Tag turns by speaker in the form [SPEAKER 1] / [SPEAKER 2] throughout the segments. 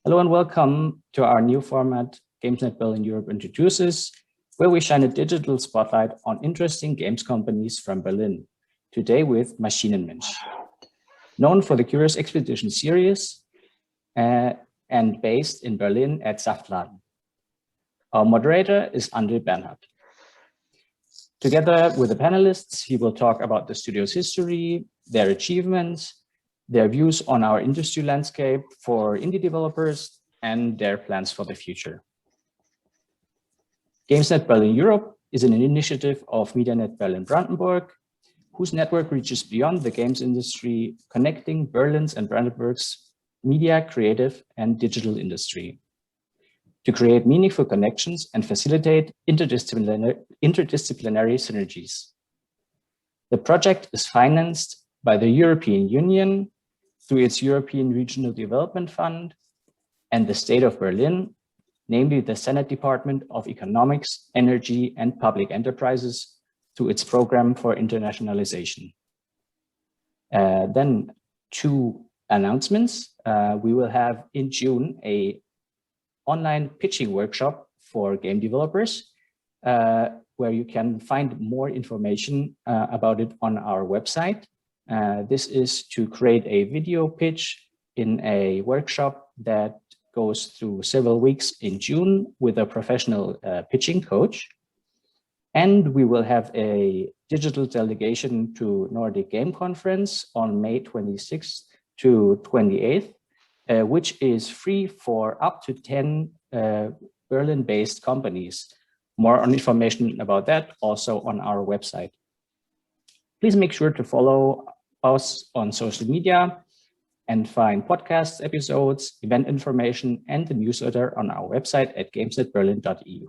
[SPEAKER 1] Hello and welcome to our new format, GamesNet Berlin Europe Introduces, where we shine a digital spotlight on interesting games companies from Berlin. Today with Maschinen-Mensch, known for the Curious Expedition series and based in Berlin at Saftladen. Our moderator is André Bernhardt. Together with the panelists, he will talk about the studio's history, their achievements, their views on our industry landscape for indie developers, and their plans for the future. GamesNet Berlin Europe is an initiative of MediaNet Berlin-Brandenburg, whose network reaches beyond the games industry, connecting Berlin's and Brandenburg's media, creative, and digital industry to create meaningful connections and facilitate interdisciplinary synergies. The project is financed by the European Union through its European Regional Development Fund and the State of Berlin, namely the Senate Department of Economics, Energy, and Public Enterprises through its program for internationalization. Then two announcements. We will have in June an online pitching workshop for game developers, where you can find more information about it on our website. This is to create a video pitch in a workshop that goes through several weeks in June with a professional pitching coach. And we will have a digital delegation to Nordic Game Conference on May 26th to 28th, which is free for up to 10 Berlin-based companies. More information about that also on our website. Please make sure to follow us on social media and find podcast episodes, event information, and the newsletter on our website at gamesnetberlin.eu.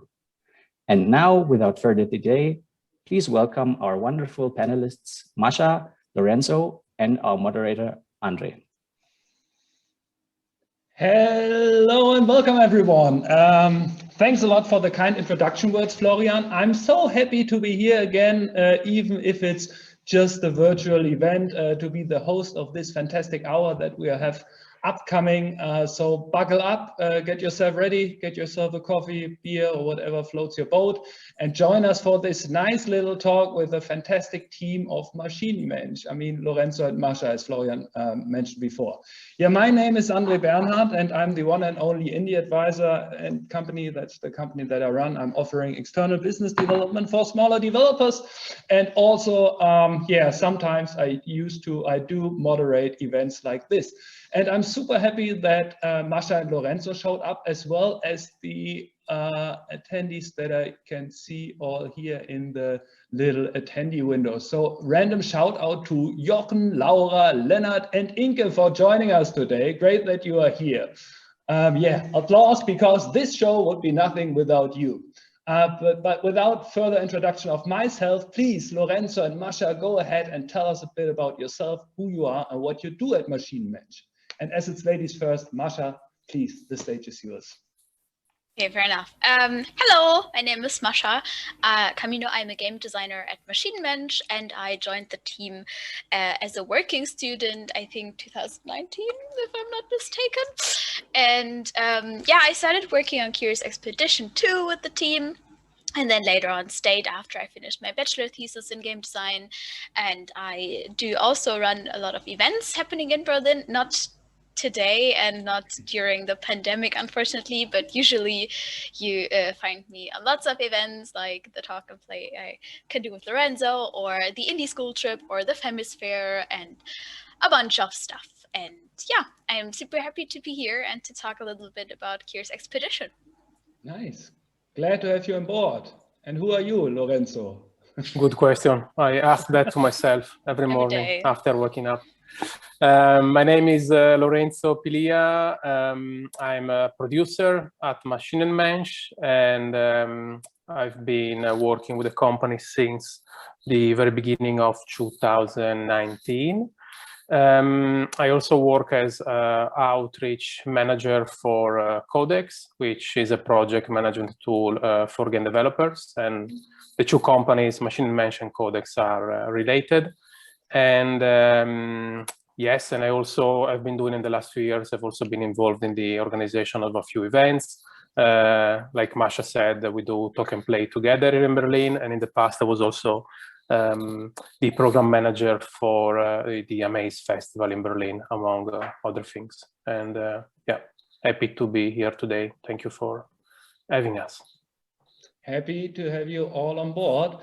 [SPEAKER 1] And now, without further delay, please welcome our wonderful panelists, Mascha, Lorenzo, and our moderator, André.
[SPEAKER 2] Hello and welcome, everyone. Thanks a lot for the kind introduction words, Florian. I'm so happy to be here again, even if it's just a virtual event, to be the host of this fantastic hour that we have upcoming. So buckle up, get yourself ready, get yourself a coffee, beer, or whatever floats your boat, and join us for this nice little talk with a fantastic team of Maschinen-Mensch. I mean, Lorenzo and Mascha, as Florian mentioned before. Yeah, my name is André Bernhardt, and I'm the one and only indie advisor and company. That's the company that I run. I'm offering external business development for smaller developers. And also, yeah, sometimes I do moderate events like this. And I'm super happy that Mascha and Lorenzo showed up, as well as the attendees that I can see all here in the little attendee window. So random shout out to Jochen, Laura, Lennart, and Inke for joining us today. Great that you are here. Yeah, applause, because this show would be nothing without you. But without further introduction of myself, please, Lorenzo and Mascha, go ahead and tell us a bit about yourself, who you are, and what you do at Maschinen-Mensch. And as it's ladies first, Mascha, please, the stage is yours.
[SPEAKER 3] Okay, fair enough. Hello, my name is Mascha. Camino, I'm a game designer at Maschinen-Mensch, and I joined the team as a working student, I think 2019, if I'm not mistaken. And yeah, I started working on Curious Expedition 2 with the team. And then later on stayed after I finished my bachelor thesis in game design. And I do also run a lot of events happening in Berlin, not today and not during the pandemic, unfortunately, but usually you find me on lots of events like the Talk and Play I can do with Lorenzo, or the Indie School Trip, or the Femisphere, and a bunch of stuff. And yeah, I'm super happy to be here and to talk a little bit about Curious Expedition.
[SPEAKER 2] Nice. Glad to have you on board. And who are you, Lorenzo?
[SPEAKER 4] Good question. I ask that to myself every morning
[SPEAKER 3] day.
[SPEAKER 4] After waking up. My name is Lorenzo Pilia. I'm a producer at Maschinen-Mensch, and I've been working with the company since the very beginning of 2019. I also work as outreach manager for Codex, which is a project management tool for game developers. And the two companies, Maschinen-Mensch and Codex, are related. And yes, and I've been doing in the last few years, I've also been involved in the organization of a few events. Like Mascha said, we do talk and play together here in Berlin, and in the past I was also the program manager for the Amaze Festival in Berlin, among other things. And yeah, happy to be here today. Thank you for having us.
[SPEAKER 2] Happy to have you all on board.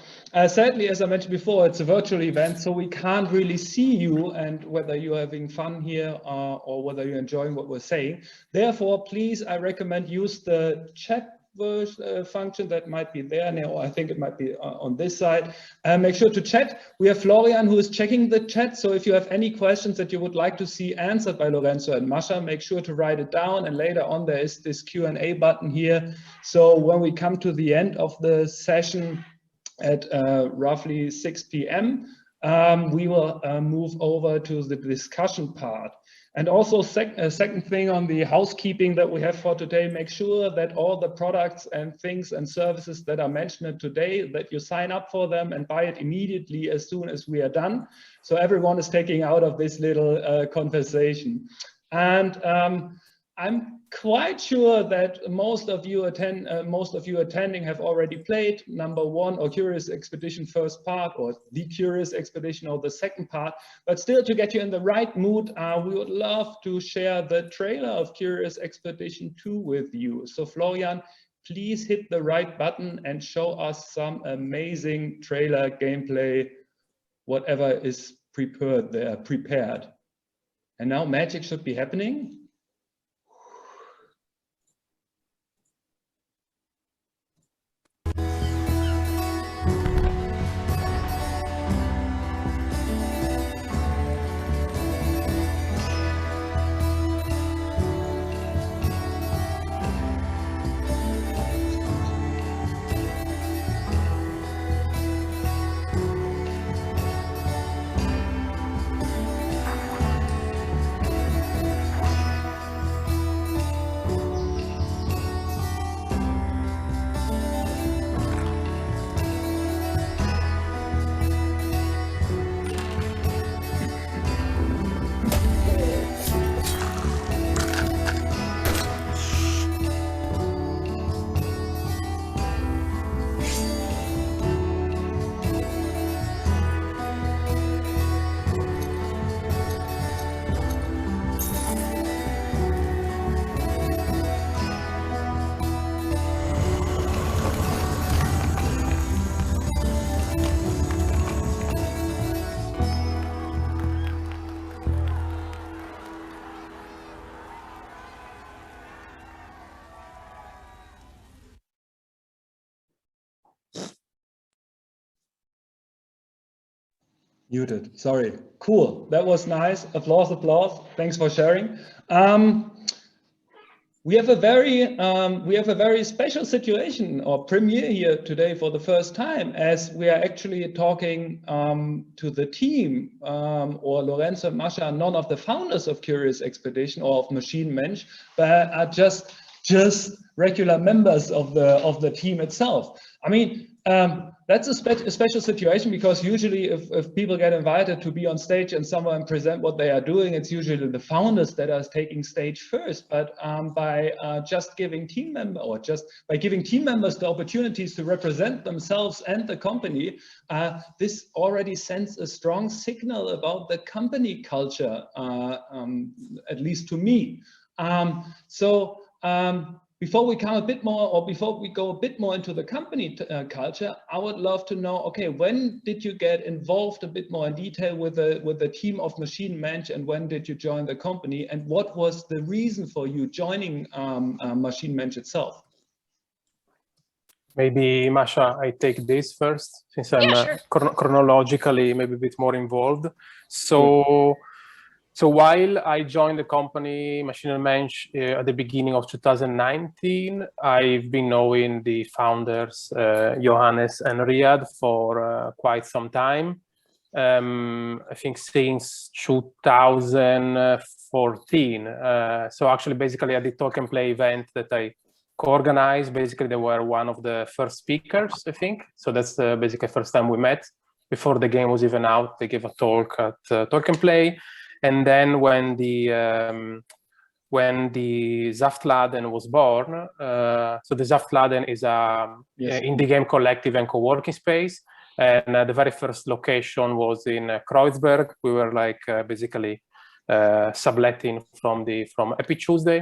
[SPEAKER 2] Sadly, as I mentioned before, it's a virtual event, so we can't really see you and whether you're having fun here or whether you're enjoying what we're saying. Therefore, please, I recommend use the chat function that might be there now. I think it might be on this side. Make sure to chat. We have Florian who is checking the chat. So if you have any questions that you would like to see answered by Lorenzo and Mascha, make sure to write it down. And later on, there is this Q&A button here. So when we come to the end of the session at roughly 6 p.m., we will move over to the discussion part. And also second thing on the housekeeping that we have for today, make sure that all the products and things and services that are mentioned today, that you sign up for them and buy it immediately as soon as we are done. So everyone is taking out of this little conversation. And I'm quite sure that most of you attending have already played number 1 or Curious Expedition first part, or the Curious Expedition or the second part. But still, to get you in the right mood, we would love to share the trailer of Curious Expedition 2 with you. So Florian, please hit the right button and show us some amazing trailer gameplay, whatever is prepared there. And now magic should be happening. Muted, sorry. Cool, that was nice. Applause, applause. Thanks for sharing. We have a very special situation or premiere here today for the first time, as we are actually talking to the team, or Lorenzo and Mascha, none of the founders of Curious Expedition or of Maschinen-Mensch, but are just regular members of the team itself. I mean, that's a special situation, because usually if people get invited to be on stage and someone present what they are doing, it's usually the founders that are taking stage first. But by giving team members the opportunities to represent themselves and the company, this already sends a strong signal about the company culture, at least to me. Before we come a bit more, or before we go a bit more into the company culture, I would love to know, okay, when did you get involved a bit more in detail with the team of Maschinen-Mensch, and when did you join the company, and what was the reason for you joining Maschinen-Mensch itself?
[SPEAKER 4] Maybe Mascha, I take this first, since I'm
[SPEAKER 3] sure.
[SPEAKER 4] Chronologically maybe a bit more involved. So while I joined the company Maschinen-Mensch at the beginning of 2019, I've been knowing the founders, Johannes and Riyad, for quite some time. I think since 2014. So actually, basically at the Talk and Play event that I co-organized, basically they were one of the first speakers, I think. So that's basically the first time we met. Before the game was even out, they gave a talk at Talk and Play. And then when the Saftladen was born, so the Saftladen is a indie game collective and co-working space. And the very first location was in Kreuzberg. We were like basically subletting from Happy Tuesday,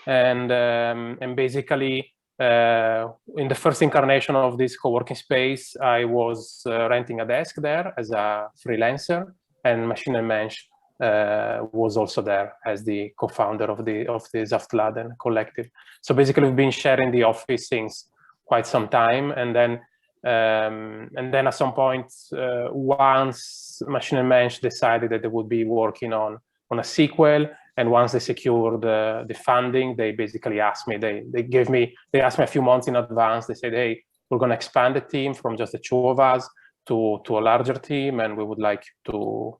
[SPEAKER 4] and basically in the first incarnation of this co-working space, I was renting a desk there as a freelancer, and Maschinen-Mensch was also there as the co-founder of the Saftladen collective. So basically, we've been sharing the office since quite some time, and then at some point, once Maschinen-Mensch decided that they would be working on a sequel, and once they secured the funding, they basically asked me. They asked me a few months in advance. They said, "Hey, we're going to expand the team from just the two of us to a larger team, and we would like to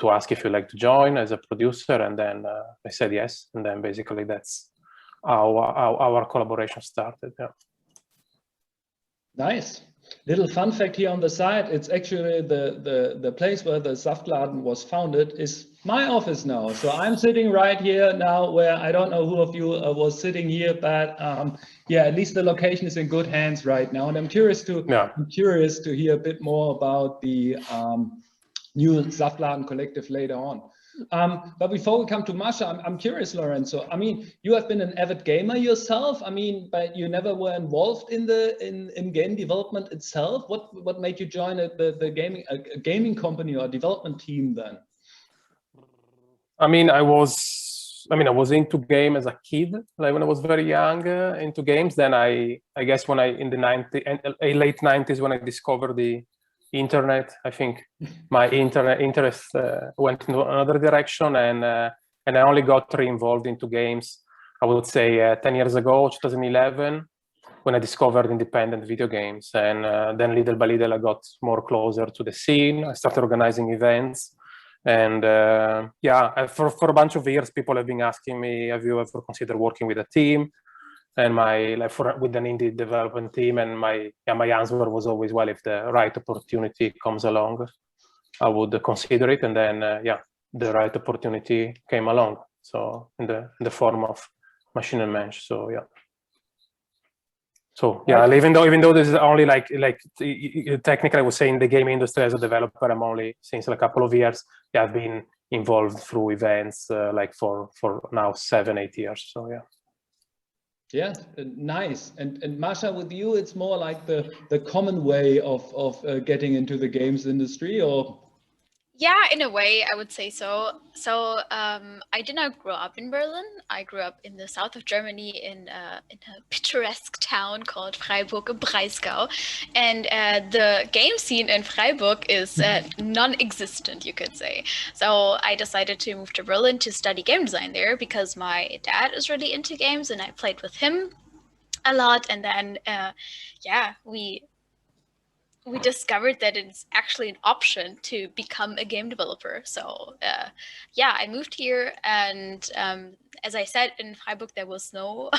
[SPEAKER 4] ask if you'd like to join as a producer." And then I said yes, and then basically that's how our collaboration started. Yeah.
[SPEAKER 2] Nice. Little fun fact here on the side, it's actually the place where the Saftladen was founded is my office now. So I'm sitting right here now, where I don't know who of you was sitting here, but yeah, at least the location is in good hands right now. And I'm curious to hear a bit more about the new Saftladen collective later on. But before we come to Mascha, I'm curious, Lorenzo. I mean, you have been an avid gamer yourself. I mean, but you never were involved in game development itself. What made you join the gaming company or development team then?
[SPEAKER 4] I mean, I was into game as a kid, like when I was very young, into games. Then I guess when in the late 90s, when I discovered the internet, I think my interest went in another direction, and I only got re-involved into games, I would say 10 years ago, 2011, when I discovered independent video games. And then little by little, I got more closer to the scene. I started organizing events. And yeah, for a bunch of years, people have been asking me, have you ever considered working with a team? And with an indie development team, and my answer was always, well, if the right opportunity comes along, I would consider it. And then the right opportunity came along, so in the form of Maschinen-Mensch. So yeah. So yeah, even though this is only like technically I would say in the game industry as a developer, I'm only since a couple of years. Yeah, I've been involved through events like for now 7-8 years. So yeah.
[SPEAKER 2] Yeah, nice. And Mascha, with you, it's more like the common way of getting into the games industry, or?
[SPEAKER 3] Yeah, in a way, I would say so. So I did not grow up in Berlin. I grew up in the south of Germany in a picturesque town called Freiburg im Breisgau. And the game scene in Freiburg is non-existent, you could say. So I decided to move to Berlin to study game design there because my dad is really into games and I played with him a lot. And then, yeah, we discovered that it's actually an option to become a game developer. So yeah, I moved here, and as I said, in Freiburg there was no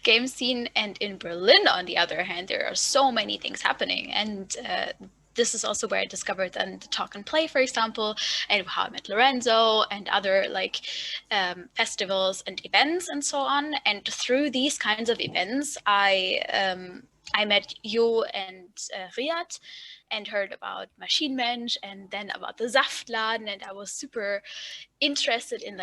[SPEAKER 3] game scene, and in Berlin, on the other hand, there are so many things happening. And this is also where I discovered then the Talk and Play, for example, and how I met Lorenzo and other like festivals and events and so on. And through these kinds of events, I met you and Riyad and heard about Maschinen-Mensch and then about the Saftladen, and I was super interested in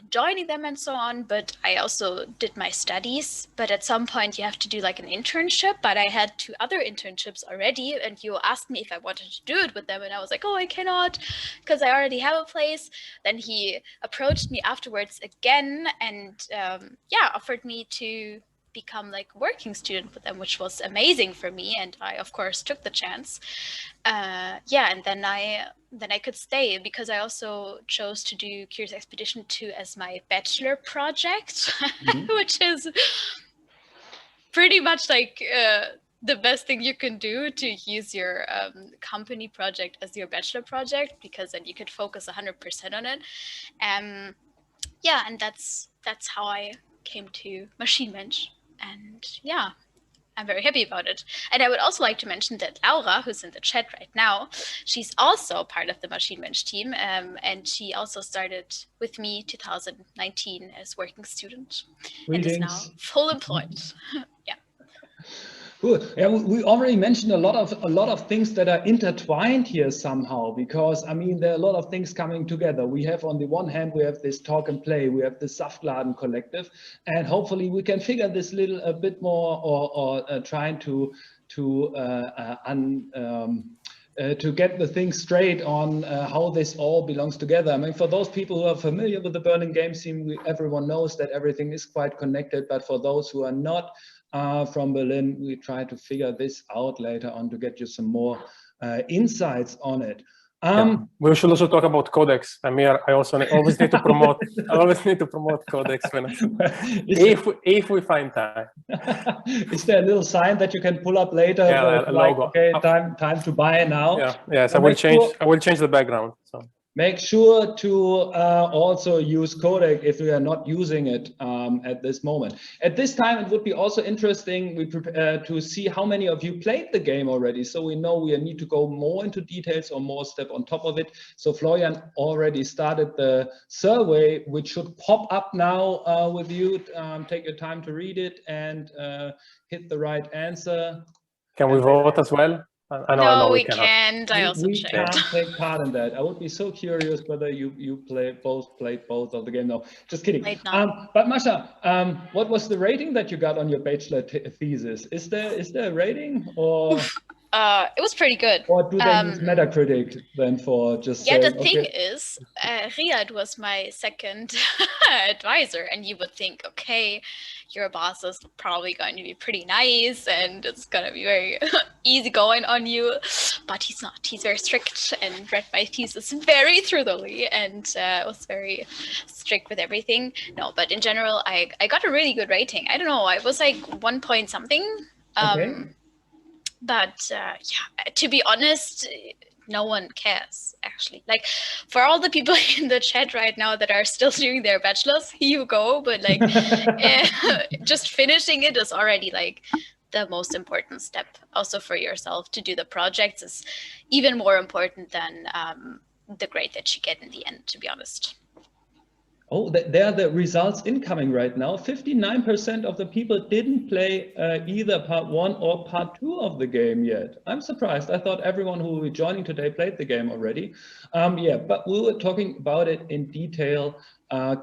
[SPEAKER 3] joining them and so on. But I also did my studies, but at some point you have to do like an internship, but I had 2 other internships already, and you asked me if I wanted to do it with them, and I was like, oh, I cannot because I already have a place. Then he approached me afterwards again and yeah, offered me to become like working student with them, which was amazing for me, and I of course took the chance. Yeah, and then I could stay because I also chose to do Curious Expedition 2 as my bachelor project, which is pretty much like the best thing you can do, to use your company project as your bachelor project, because then you could focus 100% on it. Yeah, and that's how I came to Maschinen-Mensch. And yeah. I'm very happy about it. And I would also like to mention that Laura, who's in the chat right now, she's also part of the Maschinen-Mensch team. And she also started with me 2019 as working student.
[SPEAKER 2] Greetings.
[SPEAKER 3] And is now full employed. Yeah.
[SPEAKER 2] Cool. Yeah, we already mentioned a lot of things that are intertwined here somehow, because I mean there are a lot of things coming together. We have on the one hand we have this talk and play, we have the Saftladen collective, and hopefully we can figure this a bit more or trying to get the things straight on how this all belongs together. I mean, for those people who are familiar with the Berlin game scene, everyone knows that everything is quite connected. But for those who are not from Berlin, we try to figure this out later on to get you some more insights on it.
[SPEAKER 4] We should also talk about Codex. I'm here. I also always need to promote. I always need to promote Codex when if we find time.
[SPEAKER 2] Is there a little sign that you can pull up later?
[SPEAKER 4] Yeah, a
[SPEAKER 2] like,
[SPEAKER 4] logo.
[SPEAKER 2] okay, time to buy now.
[SPEAKER 4] Yeah. Yes, I will change. I will change the background. So.
[SPEAKER 2] Make sure to also use Codec if we are not using it at this moment. At this time, it would be also interesting to see how many of you played the game already, so we know we need to go more into details or more step on top of it. So Florian already started the survey, which should pop up now with you. Take your time to read it and hit the right answer.
[SPEAKER 4] Can we vote as well?
[SPEAKER 3] No, we can't. I also
[SPEAKER 2] checked. We can't take part in that. I would be so curious whether you played both of the game. No, just kidding. But Mascha, what was the rating that you got on your bachelor thesis? Is there a rating or?
[SPEAKER 3] It was pretty good.
[SPEAKER 2] Or do they use Metacritic then for just?
[SPEAKER 3] Yeah, the thing is, Riyad was my second advisor, and you would think, okay, your boss is probably going to be pretty nice, and it's going to be very easy going on you, but he's not. He's very strict and read my thesis very thoroughly, and was very strict with everything. No, but in general, I got a really good rating. I don't know, I was like 1 point something.
[SPEAKER 2] Okay.
[SPEAKER 3] But yeah, to be honest, no one cares, actually. Like, for all the people in the chat right now that are still doing their bachelor's, you go. But like, just finishing it is already like the most important step. Also for yourself to do the projects is even more important than the grade that you get in the end, to be honest.
[SPEAKER 2] Oh, there are the results incoming right now. 59% of the people didn't play either part 1 or part 2 of the game yet. I'm surprised. I thought everyone who will be joining today played the game already. Yeah, but we were talking about it in detail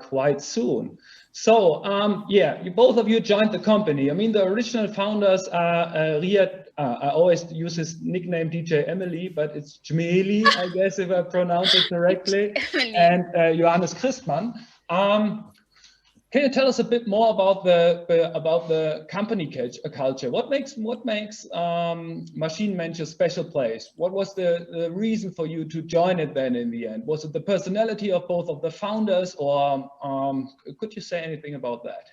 [SPEAKER 2] quite soon. So yeah, both of you joined the company. I mean, the original founders are Riyad. I always use his nickname DJ Emily, but it's Jmeli, I guess, if I pronounce it correctly, and Johannes Christmann. Can you tell us a bit more about the company culture? What makes Maschinen-Mensch a special place? What was the reason for you to join it then in the end? Was it the personality of both of the founders, or could you say anything about that?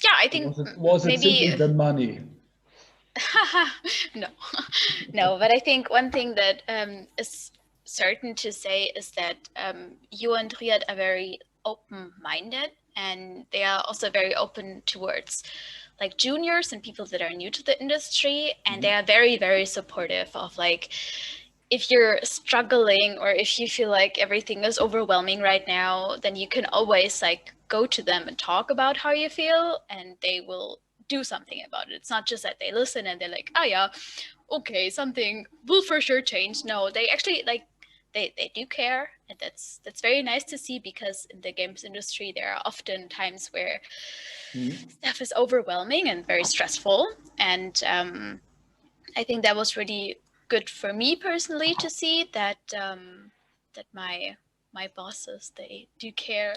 [SPEAKER 3] Yeah, I think
[SPEAKER 2] was it
[SPEAKER 3] maybe
[SPEAKER 2] simply the money?
[SPEAKER 3] No, but I think one thing that is certain to say is that you and Riyad are very open-minded, and they are also very open towards like juniors and people that are new to the industry, and they are very, very supportive of like, if you're struggling or if you feel like everything is overwhelming right now, then you can always like go to them and talk about how you feel, and they will do something about it. It's not just that they listen and they're like, oh yeah, okay, something will for sure change. No, they actually like, they do care, and that's very nice to see, because in the games industry there are often times where stuff is overwhelming and very stressful, and I think that was really good for me personally to see that that my bosses, they do care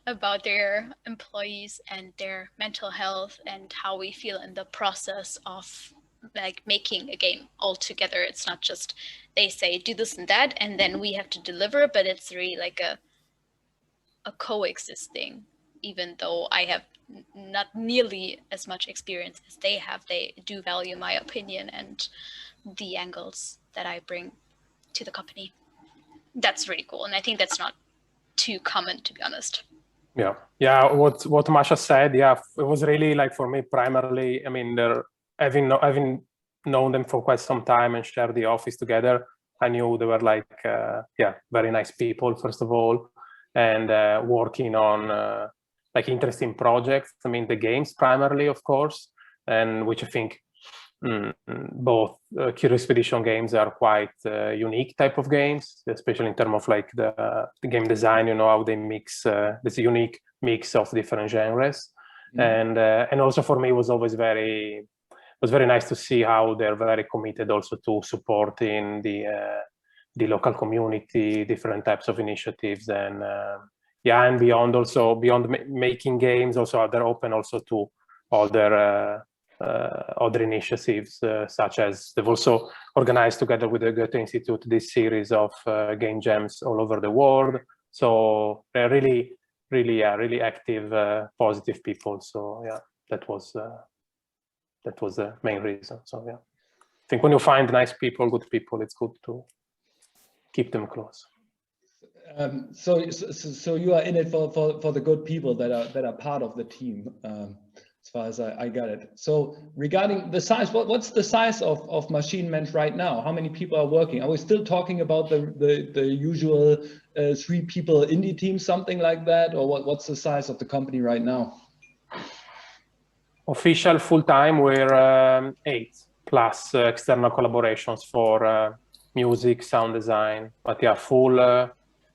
[SPEAKER 3] about their employees and their mental health and how we feel in the process of like making a game all together. It's not just they say do this and that and then we have to deliver, but it's really like a coexisting. Even though I have not nearly as much experience as they have, they do value my opinion and the angles that I bring to the company. That's really cool, and I think that's not too common, to be honest.
[SPEAKER 4] Yeah. What Masha said, yeah, it was really like for me primarily. I mean, having known them for quite some time and shared the office together, I knew they were like very nice people first of all, and working on like interesting projects. I mean, the games primarily, of course, and which I think both Curious Expedition games are quite unique type of games, especially in terms of like the game design, how they mix this unique mix of different genres. And also for me it was always very nice to see how they're very committed also to supporting the local community, different types of initiatives, and and beyond making games, also they're open also to other initiatives, such as they've also organized together with the Goethe Institute this series of game jams all over the world. So they're really active, positive people. So yeah, that was the main reason. So yeah, I think when you find nice people, good people, it's good to keep them close.
[SPEAKER 2] So you are in it for the good people that are part of the team. As far as I got it. So regarding the size, what's the size of Maschinen-Mensch right now? How many people are working? Are we still talking about the usual 3 people indie team, something like that? Or what's the size of the company right now?
[SPEAKER 4] Official full-time, we're 8 plus external collaborations for music, sound design. But yeah,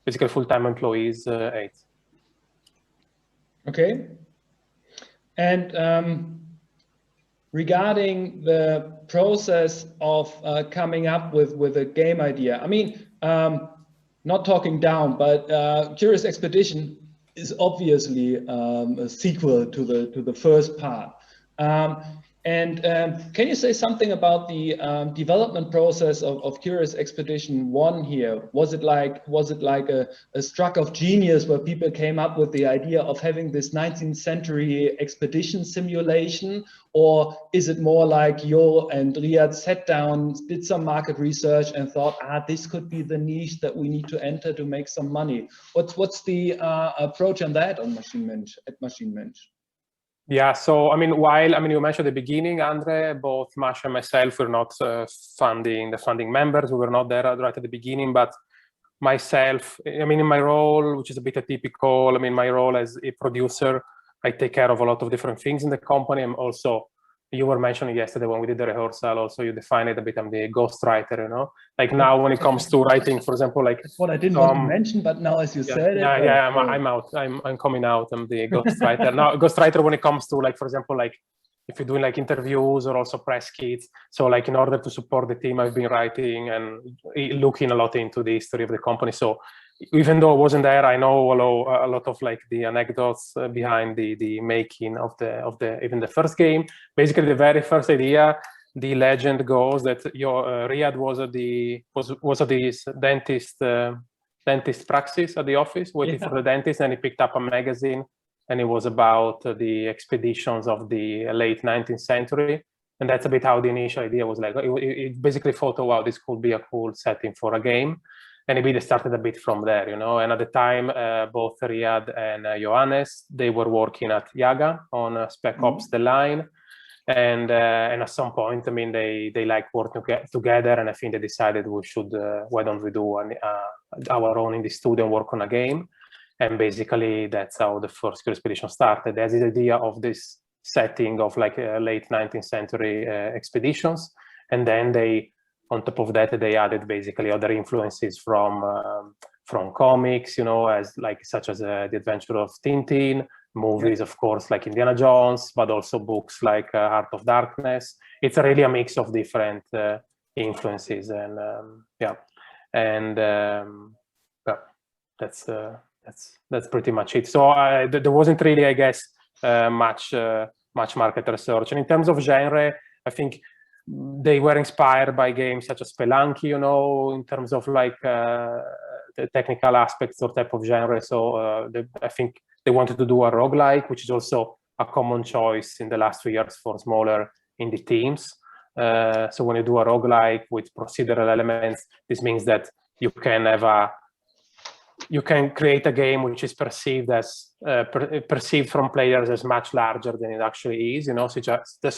[SPEAKER 4] basically full-time employees, 8.
[SPEAKER 2] Okay. And regarding the process of coming up with a game idea, I mean, not talking down, but Curious Expedition is obviously a sequel to the first part. Can you say something about the development process of Curious Expedition 1 here? Was it like a stroke of genius where people came up with the idea of having this 19th century expedition simulation? Or is it more like you and Riyad sat down, did some market research and thought, this could be the niche that we need to enter to make some money? What's the approach on that on Maschinen-Mensch?
[SPEAKER 4] Yeah, so I mean, you mentioned at the beginning, Andre, both Masha and myself were not the funding members. We were not there right at the beginning, but myself, I mean, in my role, which is a bit atypical, I mean, my role as a producer, I take care of a lot of different things in the company. I'm also, you were mentioning yesterday when we did the rehearsal, also you defined it a bit, I'm the ghostwriter, like now when it comes to writing, for example, like
[SPEAKER 2] that's what I didn't want to mention, but now as you said it.
[SPEAKER 4] I'm out, I'm coming out, I'm the ghostwriter. Now, ghostwriter when it comes to like, for example, like if you're doing like interviews or also press kits. So like in order to support the team, I've been writing and looking a lot into the history of the company. So even though I wasn't there, I know a lot of like the anecdotes behind the making of the even the first game. Basically, the very first idea, the legend goes that Riyad was at the dentist praxis at the office, waiting for the dentist, and he picked up a magazine, and it was about the expeditions of the late 19th century. And that's a bit how the initial idea was like. It basically thought, oh, wow, this could be a cool setting for a game. And it started a bit from there, And at the time, both Riyad and Johannes, they were working at Yaga on Spec Ops: The Line. And at some point, I mean, they like working together, and I think they decided we should, why don't we do our own in the studio and work on a game? And basically, that's how the first Curious Expedition started. There's this idea of this setting of like late 19th century expeditions, and then on top of that, they added basically other influences from comics, as like such as The Adventure of Tintin, movies, of course, like Indiana Jones, but also books like Heart of Darkness. It's really a mix of different influences, and that's pretty much it. So there wasn't really, I guess, much market research. And in terms of genre, I think they were inspired by games such as Spelunky, in terms of like the technical aspects or type of genre. So I think they wanted to do a roguelike, which is also a common choice in the last 3 years for smaller indie teams. So when you do a roguelike with procedural elements, this means that you can have you can create a game which is perceived as perceived from players as much larger than it actually is, you know. So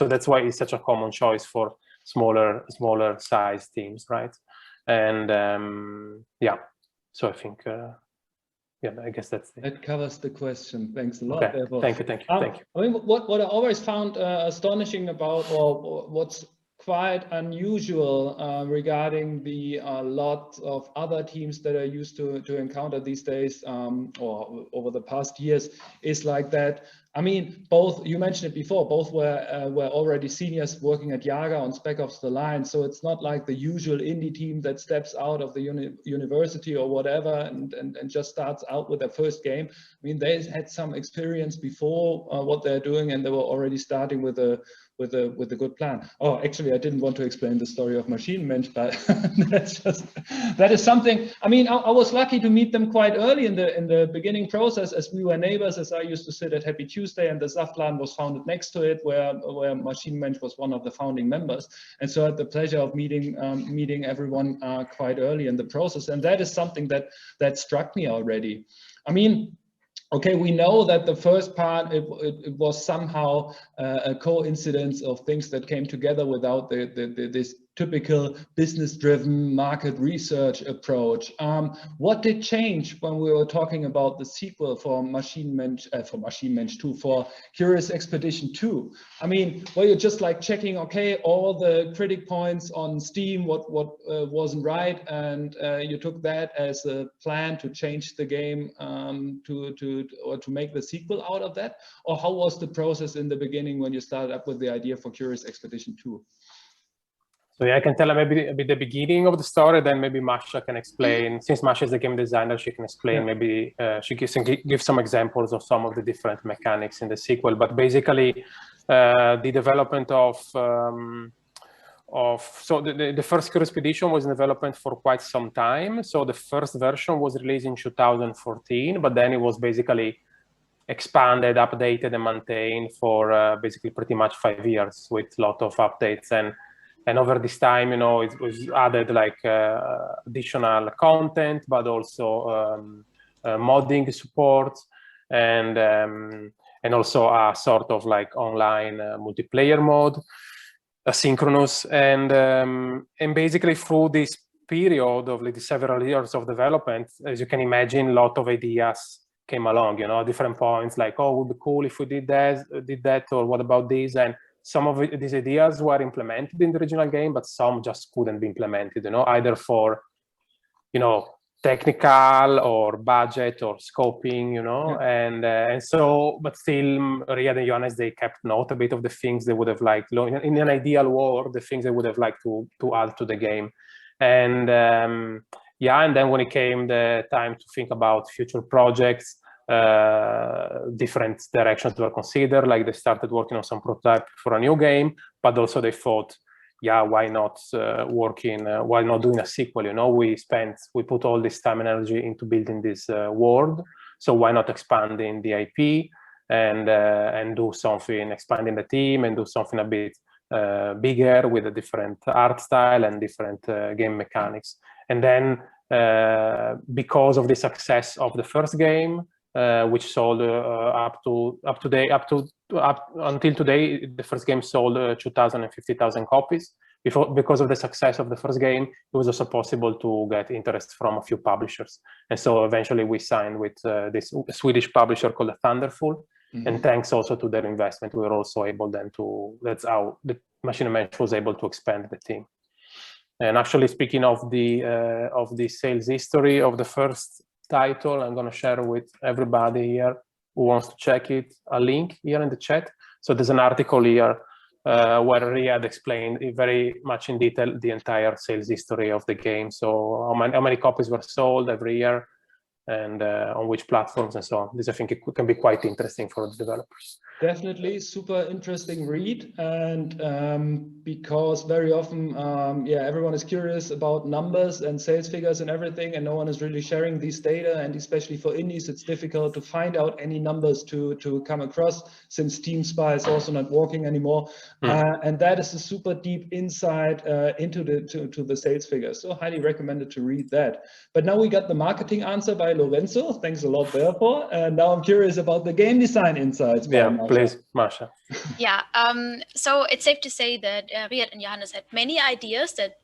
[SPEAKER 4] that's why it's such a common choice for smaller size teams, right? And yeah, so I think yeah, I guess
[SPEAKER 2] that covers the question. Thanks a lot.
[SPEAKER 4] Okay. Thank you.
[SPEAKER 2] I mean, what I always found astonishing about, or what's quite unusual regarding the lot of other teams that are used to encounter these days, or over the past years, is like that. I mean, both, you mentioned it before, both were already seniors working at Jager on Spec Ops: The Line. So it's not like the usual indie team that steps out of the university or whatever and just starts out with their first game. I mean, they had some experience before what they're doing, and they were already starting with a good plan. Oh, actually, I didn't want to explain the story of Maschinen-Mensch, but that is something. I mean, I was lucky to meet them quite early in the beginning process, as we were neighbors, as I used to sit at Happy Tuesday, and the Saftladen was founded next to it, where Maschinen-Mensch was one of the founding members. And so I had the pleasure of meeting everyone quite early in the process. And that is something that struck me already. I mean, okay, we know that the first part, it was somehow a coincidence of things that came together without this typical business-driven market research approach. What did change when we were talking about the sequel for Maschinen-Mensch 2, for Curious Expedition 2? I mean, were you just like checking, okay, all the critic points on Steam, what wasn't right, and you took that as a plan to change the game to make the sequel out of that? Or how was the process in the beginning when you started up with the idea for Curious Expedition 2?
[SPEAKER 4] So yeah, I can tell maybe a bit the beginning of the story, then maybe Mascha can explain. Since Mascha is the game designer, she can explain, maybe she gives some examples of some of the different mechanics in the sequel. But basically, the development of the first Curious Expedition was in development for quite some time. So the first version was released in 2014, but then it was basically expanded, updated, and maintained for basically pretty much 5 years with a lot of updates. And over this time, you know, it was added like additional content, but also modding support, and also a sort of like online multiplayer mode, asynchronous, and basically through this period of like several years of development, as you can imagine, a lot of ideas came along. You know, different points like, oh, it would be cool if we did that, or what about this? And some of these ideas were implemented in the original game, but some just couldn't be implemented, you know, either for, you know, technical or budget or scoping, you know, and so, but still, Riyad and Johannes, they kept note a bit of the things they would have liked, in an ideal world, the things they would have liked to add to the game. And yeah, and then when it came the time to think about future projects, different directions were considered. Like they started working on some prototype for a new game, but also they thought, yeah, why not why not doing a sequel? You know, we put all this time and energy into building this world, so why not expanding the IP and do something, expanding the team and do something a bit bigger with a different art style and different game mechanics. And then because of the success of the first game, which sold until today, the first game sold 2,000 and 50,000 copies. Because of the success of the first game, it was also possible to get interest from a few publishers. And so eventually we signed with this Swedish publisher called Thunderful. Mm-hmm. And thanks also to their investment, we were also able then that's how the Maschinen-Mensch was able to expand the team. And actually, speaking of the sales history of the first title, I'm going to share with everybody here who wants to check it a link here in the chat. So there's an article here where Riyad explained very much in detail the entire sales history of the game. So how many copies were sold every year, and on which platforms and so on. This, I think, it can be quite interesting for the developers.
[SPEAKER 2] Definitely super interesting read, and because very often, everyone is curious about numbers and sales figures and everything, and no one is really sharing these data. And especially for indies, it's difficult to find out any numbers to come across, since Team Spy is also not working anymore. And that is a super deep insight into the sales figures. So highly recommended to read that. But now we got the marketing answer by Lorenzo. Thanks a lot, therefore. And now I'm curious about the game design insights.
[SPEAKER 4] Yeah, please, Mascha.
[SPEAKER 3] Yeah, so it's safe to say that Riyad and Johannes had many ideas that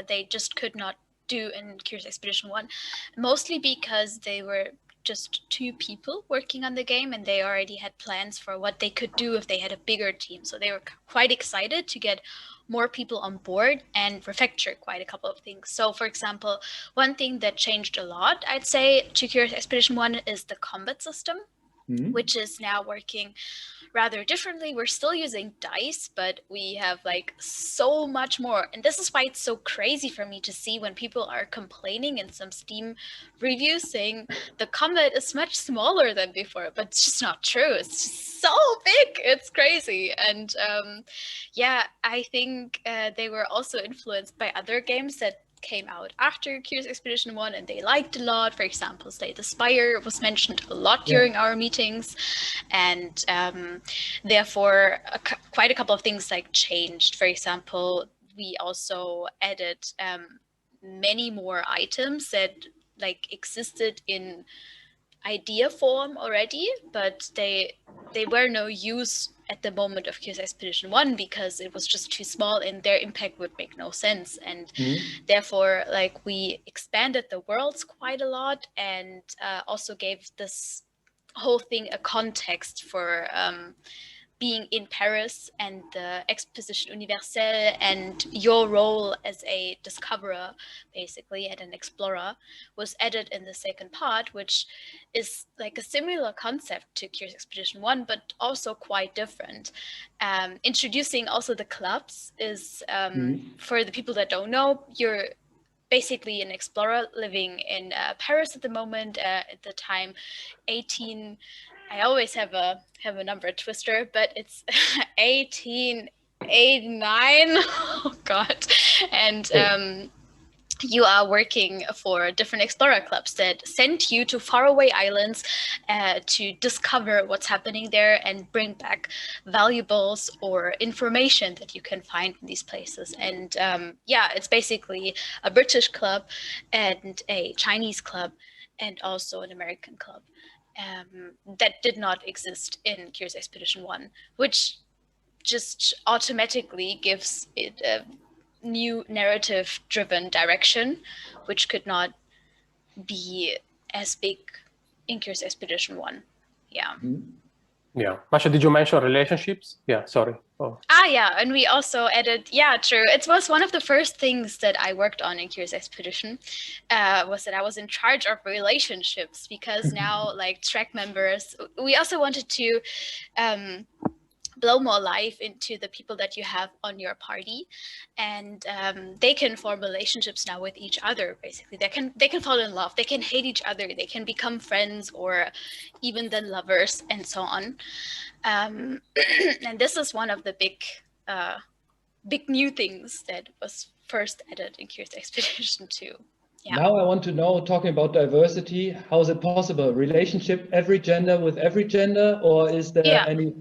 [SPEAKER 3] they just could not do in Curious Expedition 1, mostly because they were just 2 people working on the game and they already had plans for what they could do if they had a bigger team. So they were quite excited to get more people on board and refactor quite a couple of things. So for example, one thing that changed a lot, I'd say, to Curious Expedition 1 is the combat system, which is now working rather differently. We're still using dice, but we have like so much more. And this is why it's so crazy for me to see when people are complaining in some Steam reviews saying the combat is much smaller than before, but it's just not true. It's just so big. It's crazy. And yeah, I think they were also influenced by other games that came out after Curious Expedition 1 and they liked a lot. For example, Slay the Spire was mentioned a lot during our meetings, and therefore quite a couple of things like changed. For example, we also added many more items that like existed in idea form already, but they were no use at the moment of Curious Expedition 1 because it was just too small and their impact would make no sense. And therefore, like, we expanded the worlds quite a lot and also gave this whole thing a context for being in Paris and the Exposition Universelle and your role as a discoverer, basically, and an explorer was added in the second part, which is like a similar concept to Curious Expedition 1, but also quite different. Introducing also the clubs is, for the people that don't know, you're basically an explorer living in Paris at the moment, at the time 18, I always have a number twister, but it's 1889. Oh God. And you are working for different explorer clubs that send you to faraway islands to discover what's happening there and bring back valuables or information that you can find in these places. And yeah, it's basically a British club and a Chinese club and also an American club. That did not exist in Curious Expedition 1, which just automatically gives it a new narrative-driven direction, which could not be as big in Curious Expedition 1. Yeah.
[SPEAKER 4] Yeah. Mascha, did you mention relationships? Yeah, sorry. Oh.
[SPEAKER 3] Yeah, and we also added, yeah, true. It was one of the first things that I worked on in Curious Expedition, was that I was in charge of relationships, because now, like, track members, we also wanted to blow more life into the people that you have on your party, and they can form relationships now with each other. Basically, they can fall in love, they can hate each other, they can become friends or even then lovers and so on. And this is one of the big new things that was first added in Curious Expedition 2. Yeah.
[SPEAKER 2] Now I want to know, talking about diversity, how is it possible? Relationship, every gender with every gender, or is there any?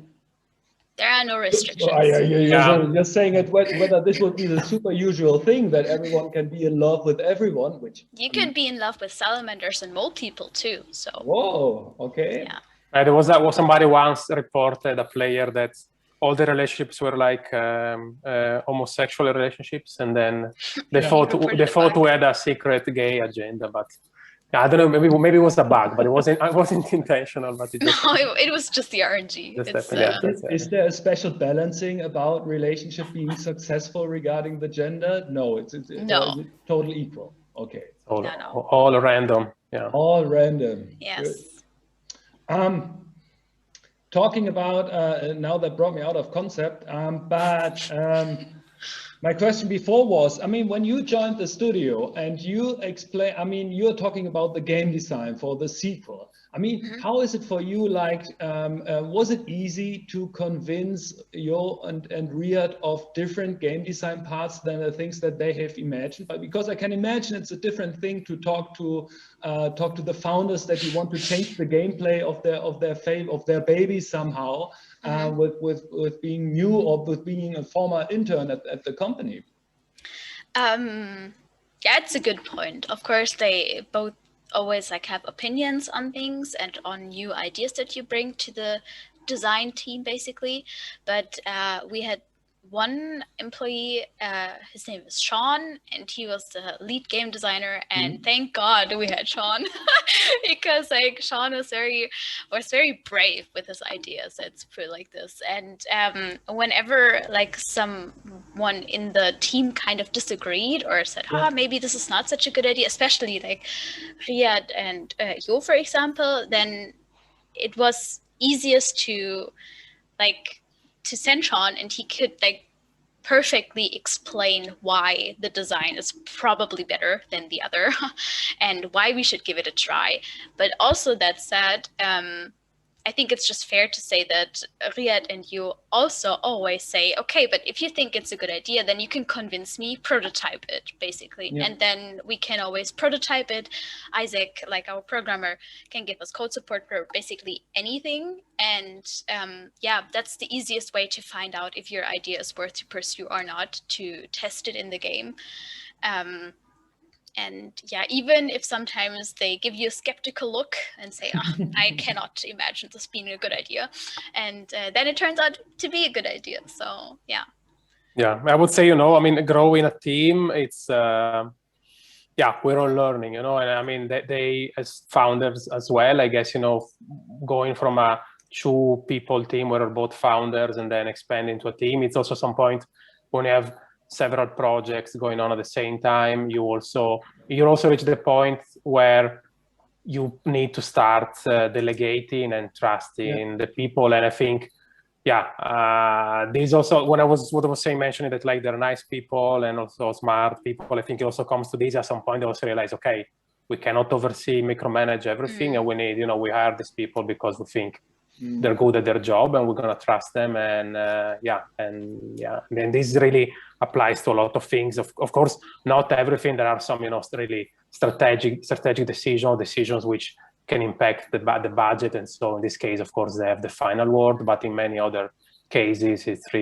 [SPEAKER 3] There are no restrictions.
[SPEAKER 2] You're just saying it, whether this would be the super usual thing that everyone can be in love with everyone, which
[SPEAKER 3] you can be in love with salamanders and mole people too. So.
[SPEAKER 2] Whoa. Okay.
[SPEAKER 3] Yeah.
[SPEAKER 4] There was somebody once reported, a player, that all the relationships were like homosexual relationships, and then they thought we had a secret gay agenda, but I don't know, maybe it was a bug, but it wasn't intentional. But
[SPEAKER 3] it was just the RNG.
[SPEAKER 2] Is there a special balancing about relationship being successful regarding the gender? No, it's totally equal. Okay.
[SPEAKER 4] All random. Yeah.
[SPEAKER 2] All random.
[SPEAKER 3] Yes.
[SPEAKER 2] Good. Talking about now that brought me out of concept, my question before was, I mean, when you joined the studio and you explain, I mean, you're talking about the game design for the sequel. I mean, how is it for you? Like, was it easy to convince you and Riyad of different game design parts than the things that they have imagined? But because I can imagine it's a different thing to talk to the founders that you want to change the gameplay of their baby somehow, with being new or with being a former intern at the company.
[SPEAKER 3] Yeah, it's a good point. Of course, they both always like have opinions on things and on new ideas that you bring to the design team, basically. But we had one employee, his name is Sean, and he was the lead game designer, and thank God we had Sean because like Sean was very brave with his ideas, let's put it like this. And whenever like someone in the team kind of disagreed or said, maybe this is not such a good idea, especially like Riyad and Yo, for example, then it was easiest to send Sean, and he could like perfectly explain why the design is probably better than the other and why we should give it a try. But also that said, I think it's just fair to say that Riyad and you also always say, okay, but if you think it's a good idea, then you can convince me, prototype it, basically. Yeah. And then we can always prototype it. Isaac, like our programmer, can give us code support for basically anything. And yeah, that's the easiest way to find out if your idea is worth to pursue or not, to test it in the game. And yeah, even if sometimes they give you a skeptical look and say, I cannot imagine this being a good idea. And then it turns out to be a good idea. So, yeah.
[SPEAKER 4] Yeah, I would say, I mean, growing a team, it's, yeah, we're all learning, and I mean, they as founders as well, I guess, going from a 2-people team where we're both founders and then expanding to a team, it's also some point when you have several projects going on at the same time, you also reach the point where you need to start delegating and trusting the people. And I think, there's also, what I was saying, mentioning that like they're nice people and also smart people, I think it also comes to this at some point. They also realize, okay, we cannot oversee, micromanage everything, and we need, we hire these people because we think they're good at their job and we're going to trust them. And and this really applies to a lot of things. Of course, not everything. There are some, really strategic decisions which can impact the budget. And so in this case, of course, they have the final word. But in many other cases, it's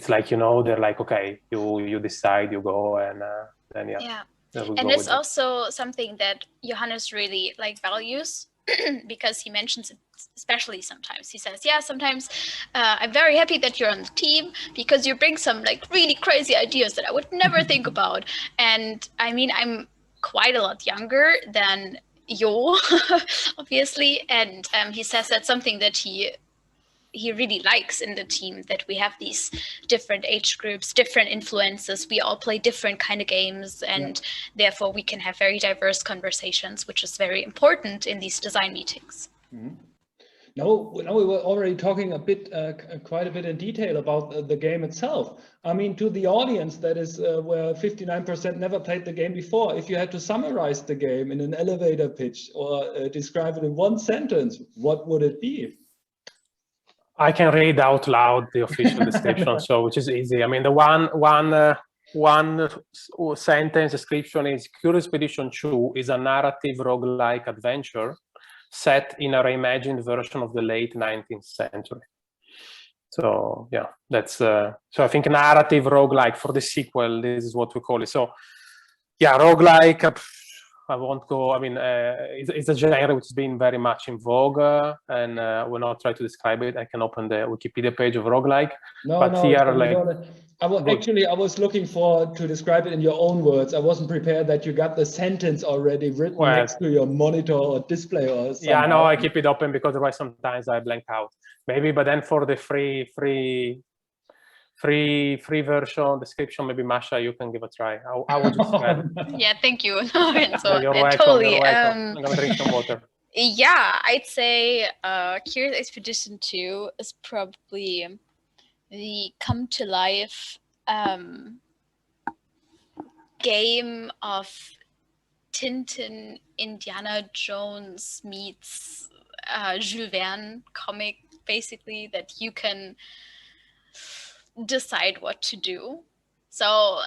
[SPEAKER 4] like, they're like, okay, you decide, you go, and then
[SPEAKER 3] And it's also something that Johannes really values. Because he mentions it, especially sometimes. He says, sometimes I'm very happy that you're on the team because you bring some really crazy ideas that I would never think about. And I mean, I'm quite a lot younger than Yo, obviously. And he says that's something that he really likes in the team, that we have these different age groups, different influences. We all play different kind of games, and therefore we can have very diverse conversations, which is very important in these design meetings.
[SPEAKER 2] Now we were already talking quite a bit in detail about the game itself. I mean, to the audience that is where 59% never played the game before, if you had to summarize the game in an elevator pitch or describe it in one sentence, what would it be?
[SPEAKER 4] I can read out loud the official description, so which is easy. I mean, the one sentence description is Curious Expedition 2 is a narrative roguelike adventure set in a reimagined version of the late 19th century. So yeah, that's so I think narrative roguelike for the sequel, this is what we call it. So yeah, roguelike, I won't go, I mean, it's a genre which has been very much in vogue, and we'll not try to describe it. I can open the Wikipedia page of roguelike.
[SPEAKER 2] I was looking to describe it in your own words. I wasn't prepared that you got the sentence already written next to your monitor or display or something.
[SPEAKER 4] Yeah, no, I keep it open because otherwise sometimes I blank out. Maybe, but then for the free version description, maybe Mascha, you can give a try. How would you describe it?
[SPEAKER 3] Yeah, thank you, Lorenzo.
[SPEAKER 4] You're welcome.
[SPEAKER 3] Totally.
[SPEAKER 4] You're welcome. I'm gonna drink some water.
[SPEAKER 3] Yeah, I'd say Curious Expedition 2 is probably the come to life game of Tintin, Indiana Jones meets Jules Verne comic, basically, that you can decide what to do. So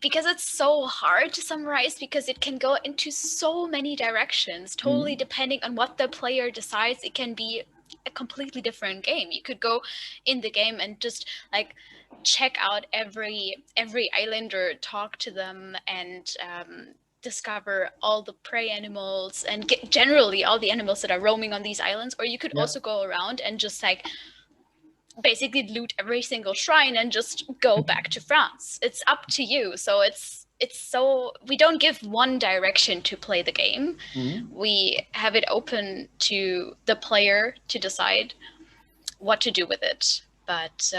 [SPEAKER 3] because it's so hard to summarize, because it can go into so many directions, totally depending on what the player decides. It can be a completely different game. You could go in the game and just check out every islander, talk to them, and discover all the prey animals and get generally all the animals that are roaming on these islands, or you could also go around and just like basically loot every single shrine and just go back to France. It's up to you. So it's so, we don't give one direction to play the game. We have it open to the player to decide what to do with it. But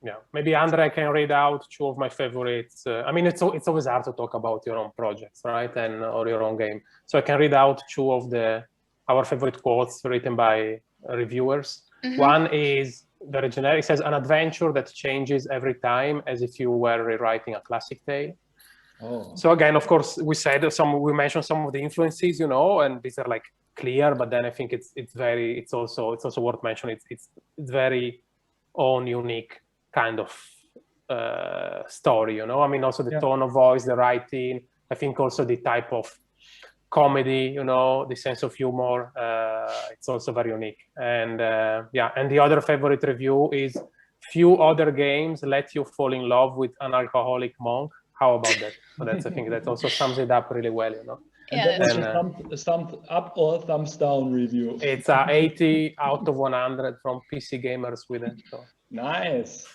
[SPEAKER 4] yeah, maybe André can read out two of my favorites. I mean, it's always hard to talk about your own projects, right, or your own game. So I can read out two of our favorite quotes written by reviewers. One is very generic. It says, "An adventure that changes every time, as if you were rewriting a classic tale." So again, of course, we mentioned some of the influences, you know, and these are like clear. But then I think it's also worth mentioning. It's very own unique kind of story, you know. I mean, also the tone of voice, the writing. I think also the type of comedy, you know, the sense of humor. It's also very unique. And and the other favorite review is, "Few other games let you fall in love with an alcoholic monk." How about that? So that's, I think that also sums it up really well, you know.
[SPEAKER 2] And that was a thumbs up or thumbs down review.
[SPEAKER 4] It's 80 out of 100 from PC Gamer Sweden. So.
[SPEAKER 2] Nice.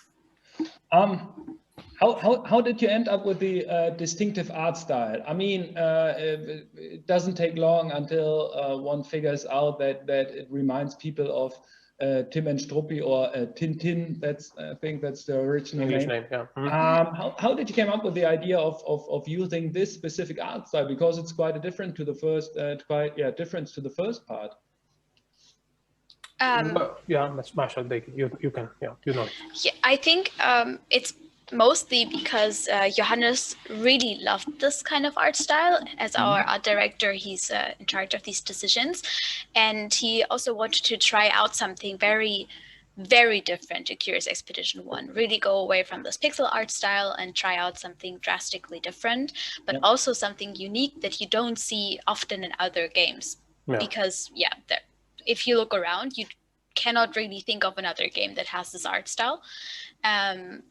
[SPEAKER 2] How did you end up with the distinctive art style? I mean, it doesn't take long until one figures out that it reminds people of Tim and Struppi or Tintin. I think that's the original
[SPEAKER 4] English
[SPEAKER 2] name.
[SPEAKER 4] Yeah.
[SPEAKER 2] How did you come up with the idea of using this specific art style? Because it's quite a different to the first, difference to the first part.
[SPEAKER 4] Masha, you can, you know.
[SPEAKER 3] Yeah, I think it's mostly because Johannes really loved this kind of art style. As our art director, he's in charge of these decisions, and he also wanted to try out something very, very different to Curious Expedition 1. Really go away from this pixel art style and try out something drastically different, but also something unique that you don't see often in other games. Because if you look around, you cannot really think of another game that has this art style. And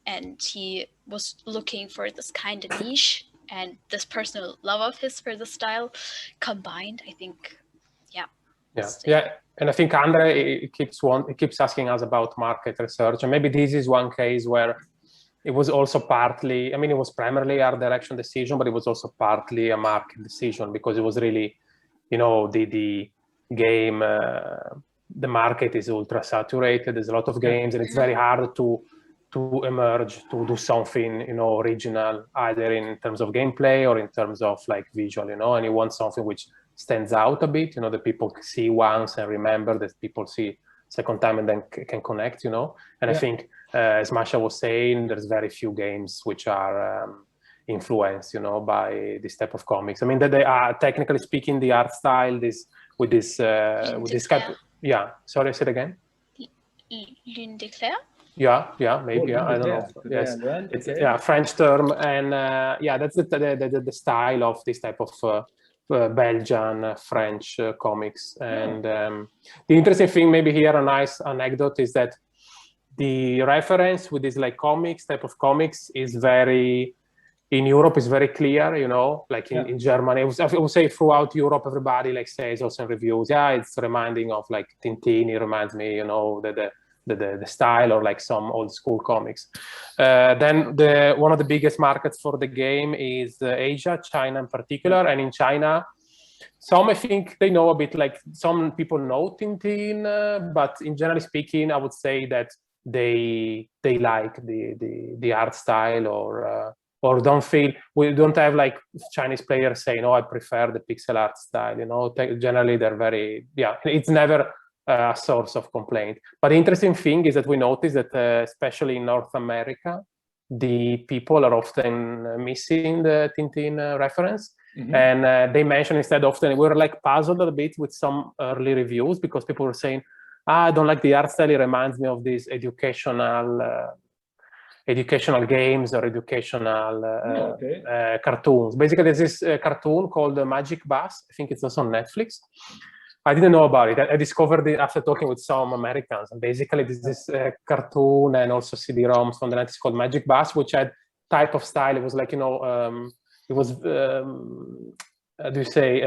[SPEAKER 3] he was looking for this kind of niche, and this personal love of his for the style combined, I think,
[SPEAKER 4] and I think André keeps asking us about market research, and maybe this is one case where it was also partly, I mean, it was primarily art direction decision, but it was also partly a market decision, because it was really, you know, the game, the market is ultra saturated. There's a lot of games, and it's very hard to emerge, to do something, you know, original, either in terms of gameplay or in terms of like visual, you know, and you want something which stands out a bit, you know, that people see once and remember, that people see second time and then can connect, you know. And I think, as Masha was saying, there's very few games which are influenced, you know, by this type of comics. I mean, that they are, technically speaking, the art style, with this kind. Sorry, say it again.
[SPEAKER 3] Lune de Claire?
[SPEAKER 4] Maybe. I don't know. Yes, it's French term, and that's the style of this type of Belgian French comics. And the interesting thing, maybe here, a nice anecdote, is that the reference with this like type of comics is very, in Europe, is very clear, you know, like in Germany. I would say throughout Europe, everybody like says also in reviews, it's reminding of like Tintin. It reminds me, you know, the style, or like some old school comics. Then one of the biggest markets for the game is Asia, China in particular. And in China, I think they know a bit, like some people know Tintin, but in generally speaking, I would say that they like the art style, or we don't have like Chinese players saying, "Oh, I prefer the pixel art style." You know, generally they're very, it's never a source of complaint. But the interesting thing is that we notice that, especially in North America, the people are often missing the Tintin reference. And they mention instead often, we were like puzzled a bit with some early reviews, because people were saying, I don't like the art style, it reminds me of these educational games or educational cartoons. Basically, there's this cartoon called Magic Bus. I think it's also on Netflix. I didn't know about it. I discovered it after talking with some Americans. And basically, this cartoon and also CD-ROMs from the 90s called Magic Bus, which had type of style. It was like, you know, how do you say,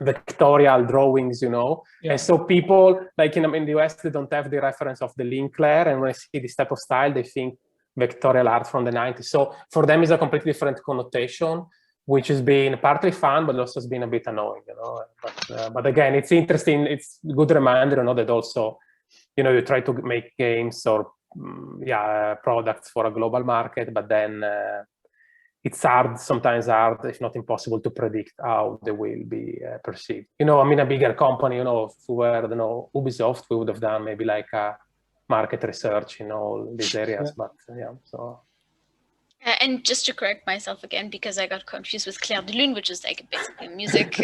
[SPEAKER 4] vectorial drawings, you know.
[SPEAKER 2] Yeah.
[SPEAKER 4] And so people, like in the US, they don't have the reference of the Linkler, and when I see this type of style, they think vectorial art from the 90s. So for them, it's a completely different connotation, which has been partly fun, but also has been a bit annoying, you know. But again, it's interesting. It's a good reminder, you know, that also, you know, you try to make games or products for a global market, but then it's sometimes hard, if not impossible, to predict how they will be perceived. You know, I mean, a bigger company, you know, if we were, I don't know, Ubisoft, we would have done maybe like a market research in all these areas, but yeah, so.
[SPEAKER 3] And just to correct myself again, because I got confused with Clair de Lune, which is like basically a music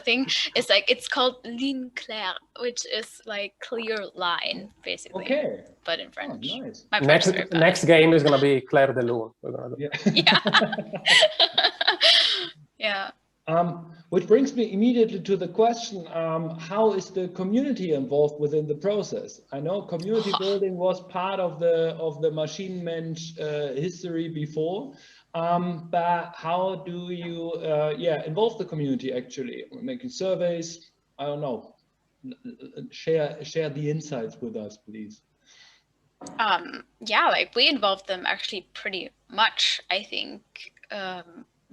[SPEAKER 3] thing. It's like, it's called Ligne claire, which is like clear line, basically. Okay. But in French.
[SPEAKER 2] Oh, nice.
[SPEAKER 3] My
[SPEAKER 4] next game is going to be Clair de Lune.
[SPEAKER 3] Yeah.
[SPEAKER 2] Which brings me immediately to the question, how is the community involved within the process? I know community building was part of the Maschinen-Mensch history before, but how do you involve the community actually? Making surveys, I don't know. Share the insights with us, please.
[SPEAKER 3] Yeah, like we involved them actually pretty much, I think.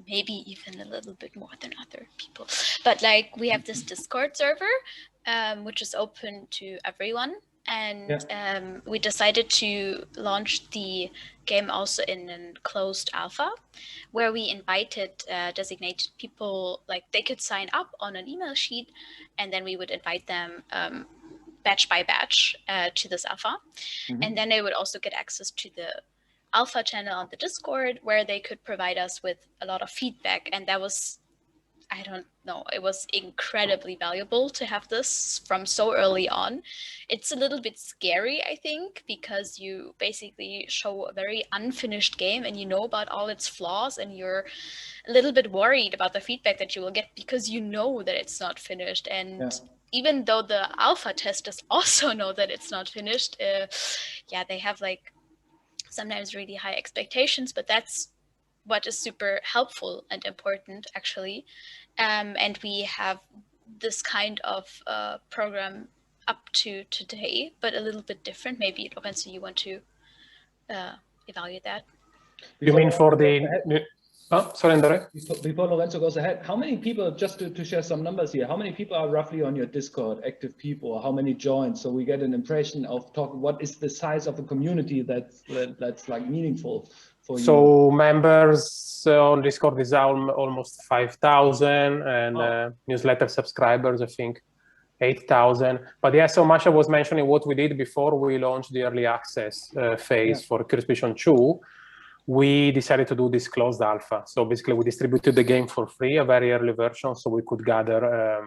[SPEAKER 3] Maybe even a little bit more than other people, but like we have this Discord server, which is open to everyone, and we decided to launch the game also in a closed alpha, where we invited designated people, like they could sign up on an email sheet, and then we would invite them batch by batch to this alpha, and then they would also get access to the alpha channel on the Discord, where they could provide us with a lot of feedback. And that was, I don't know, it was incredibly valuable to have this from so early on. It's a little bit scary, I think, because you basically show a very unfinished game and you know about all its flaws, and you're a little bit worried about the feedback that you will get because you know that it's not finished. And even though the alpha testers also know that it's not finished, they have like sometimes really high expectations, but that's what is super helpful and important actually. And we have this kind of program up to today, but a little bit different. Maybe Lorenzo, you want to evaluate that?
[SPEAKER 4] You mean for the... Oh, sorry, André.
[SPEAKER 2] Before Lorenzo goes ahead, how many people, just to share some numbers here, how many people are roughly on your Discord, active people, or how many joined, so we get an impression of what is the size of the community that's like meaningful for you?
[SPEAKER 4] So members on Discord is almost 5,000, and newsletter subscribers, I think 8,000. But yeah, so Mascha was mentioning what we did before we launched the early access phase for Curious Mission 2. We decided to do this closed alpha. So basically we distributed the game for free, a very early version, so we could gather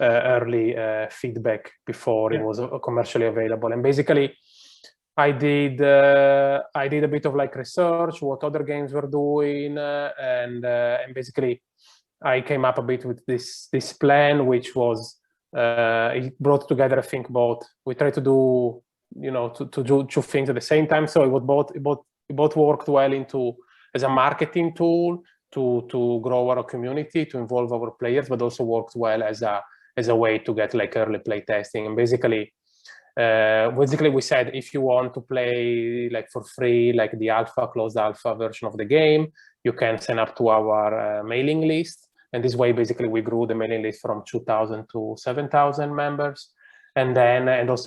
[SPEAKER 4] early feedback before it was commercially available. And basically I did a bit of like research, what other games were doing, and basically I came up a bit with this plan, which was, it brought together, I think, we tried to do, you know, to do two things at the same time. So it both worked well as a marketing tool to grow our community, to involve our players, but also worked well as a way to get like early play testing. And basically we said, if you want to play like for free, like the closed alpha version of the game, you can sign up to our mailing list. And this way, basically, we grew the mailing list from 2,000 to 7,000 members. And then, that's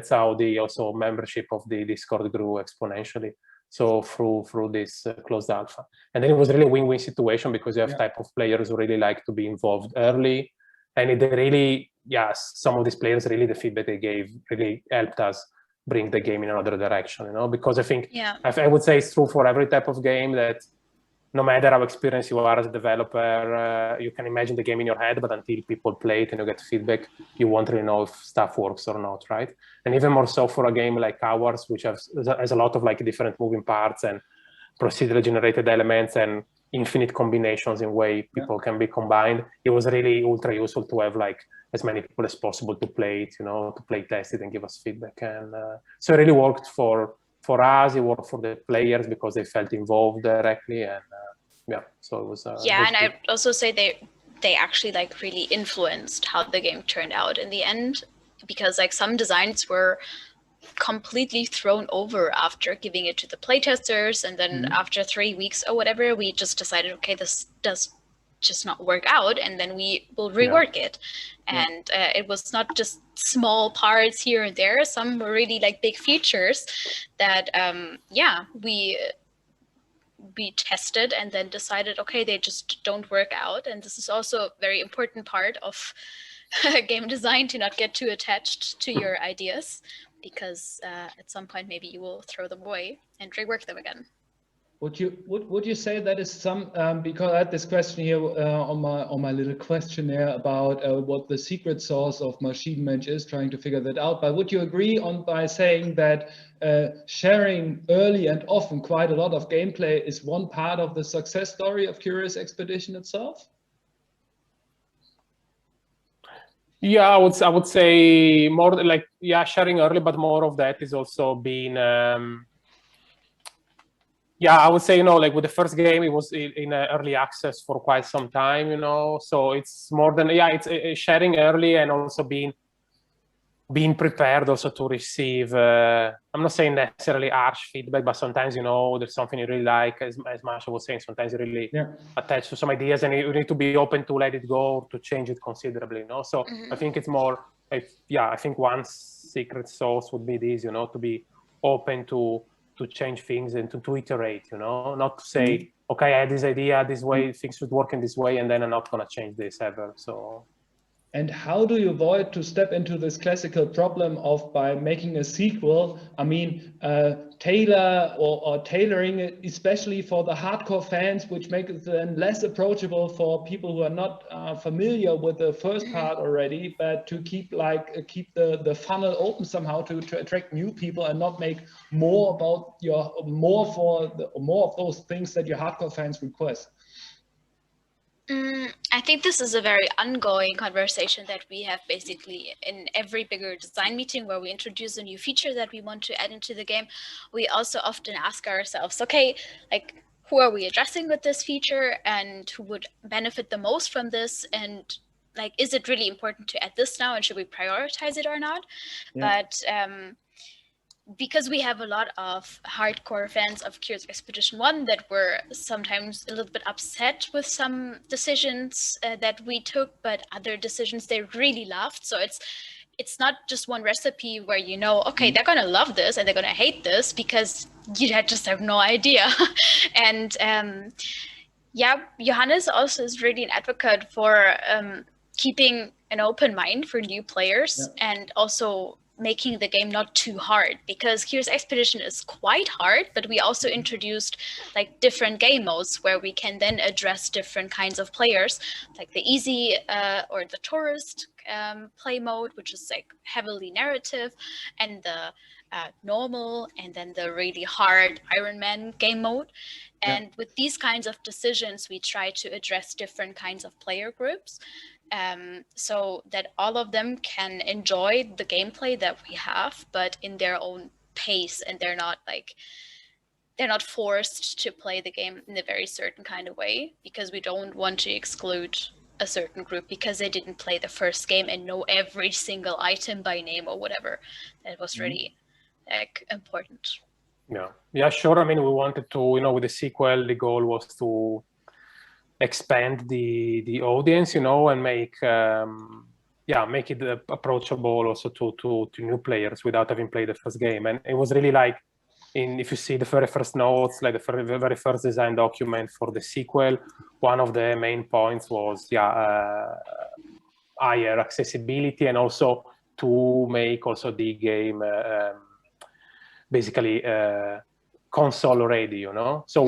[SPEAKER 4] how the membership of the Discord grew exponentially. So through this closed alpha. And then it was really a win-win situation, because you have type of players who really like to be involved early. And they really, some of these players, really the feedback they gave really helped us bring the game in another direction, you know, because I think, I would say it's true for every type of game that no matter how experienced you are as a developer, you can imagine the game in your head, but until people play it and you get feedback, you won't really know if stuff works or not, right? And even more so for a game like ours, which has a lot of like different moving parts and procedurally generated elements and infinite combinations in way people can be combined. It was really ultra useful to have like as many people as possible to play it, you know, to play test it and give us feedback. And so it really worked for us, it worked for the players because they felt involved directly, and yeah, so it was.
[SPEAKER 3] Yeah, and I'd also say they actually like really influenced how the game turned out in the end, because like some designs were completely thrown over after giving it to the playtesters, and then after 3 weeks or whatever, we just decided, okay, this does just not work out, and then we will rework it. And it was not just small parts here and there. Some were really like big features that we tested and then decided, okay, they just don't work out. And this is also a very important part of game design, to not get too attached to your ideas, because at some point maybe you will throw them away and rework them again.
[SPEAKER 2] Would you say that is some because I had this question here on my little questionnaire about what the secret sauce of Maschinen-Mensch is, trying to figure that out. But would you agree by saying that sharing early and often quite a lot of gameplay is one part of the success story of Curious Expedition itself?
[SPEAKER 4] Yeah, I would say more like, sharing early, but more of that is also being. I would say, like with the first game, it was in early access for quite some time, so it's more than, it's sharing early and also being prepared also to receive, I'm not saying necessarily harsh feedback, but sometimes, there's something you really like, as Mascha was saying, sometimes you really attach to some ideas and you need to be open to let it go, or to change it considerably, So I think it's more, I think one secret sauce would be this, to be open to change things and to iterate, not to say, okay, I had this idea, this way, things should work in this way, and then I'm not going to change this ever. So.
[SPEAKER 2] And how do you avoid to step into this classical problem of, by making a sequel, I mean, tailor or tailoring it, especially for the hardcore fans, which makes it then less approachable for people who are not familiar with the first part already, but to keep the funnel open somehow to attract new people and not make more about more of those things that your hardcore fans request.
[SPEAKER 3] I think this is a very ongoing conversation that we have basically in every bigger design meeting where we introduce a new feature that we want to add into the game. We also often ask ourselves, okay, like, who are we addressing with this feature, and who would benefit the most from this? And like, is it really important to add this now, and should we prioritize it or not? But because we have a lot of hardcore fans of Curious Expedition 1 that were sometimes a little bit upset with some decisions that we took, but other decisions they really loved. So it's not just one recipe where okay, they're gonna love this and they're gonna hate this, because you just have no idea. And Johannes also is really an advocate for keeping an open mind for new players, and also making the game not too hard, because Curious Expedition is quite hard, but we also introduced like different game modes where we can then address different kinds of players, like the easy or the tourist play mode, which is like heavily narrative, and the normal, and then the really hard Iron Man game mode. And with these kinds of decisions, we try to address different kinds of player groups, so that all of them can enjoy the gameplay that we have, but in their own pace, and they're not forced to play the game in a very certain kind of way, because we don't want to exclude a certain group because they didn't play the first game and know every single item by name or whatever. That was really important.
[SPEAKER 4] Yeah, sure. I mean, we wanted to, with the sequel, the goal was to expand the audience, and make it approachable also to new players without having played the first game. And it was really like, if you see the very first notes, like the very first design document for the sequel, one of the main points was higher accessibility, and also to make also the game basically console ready, So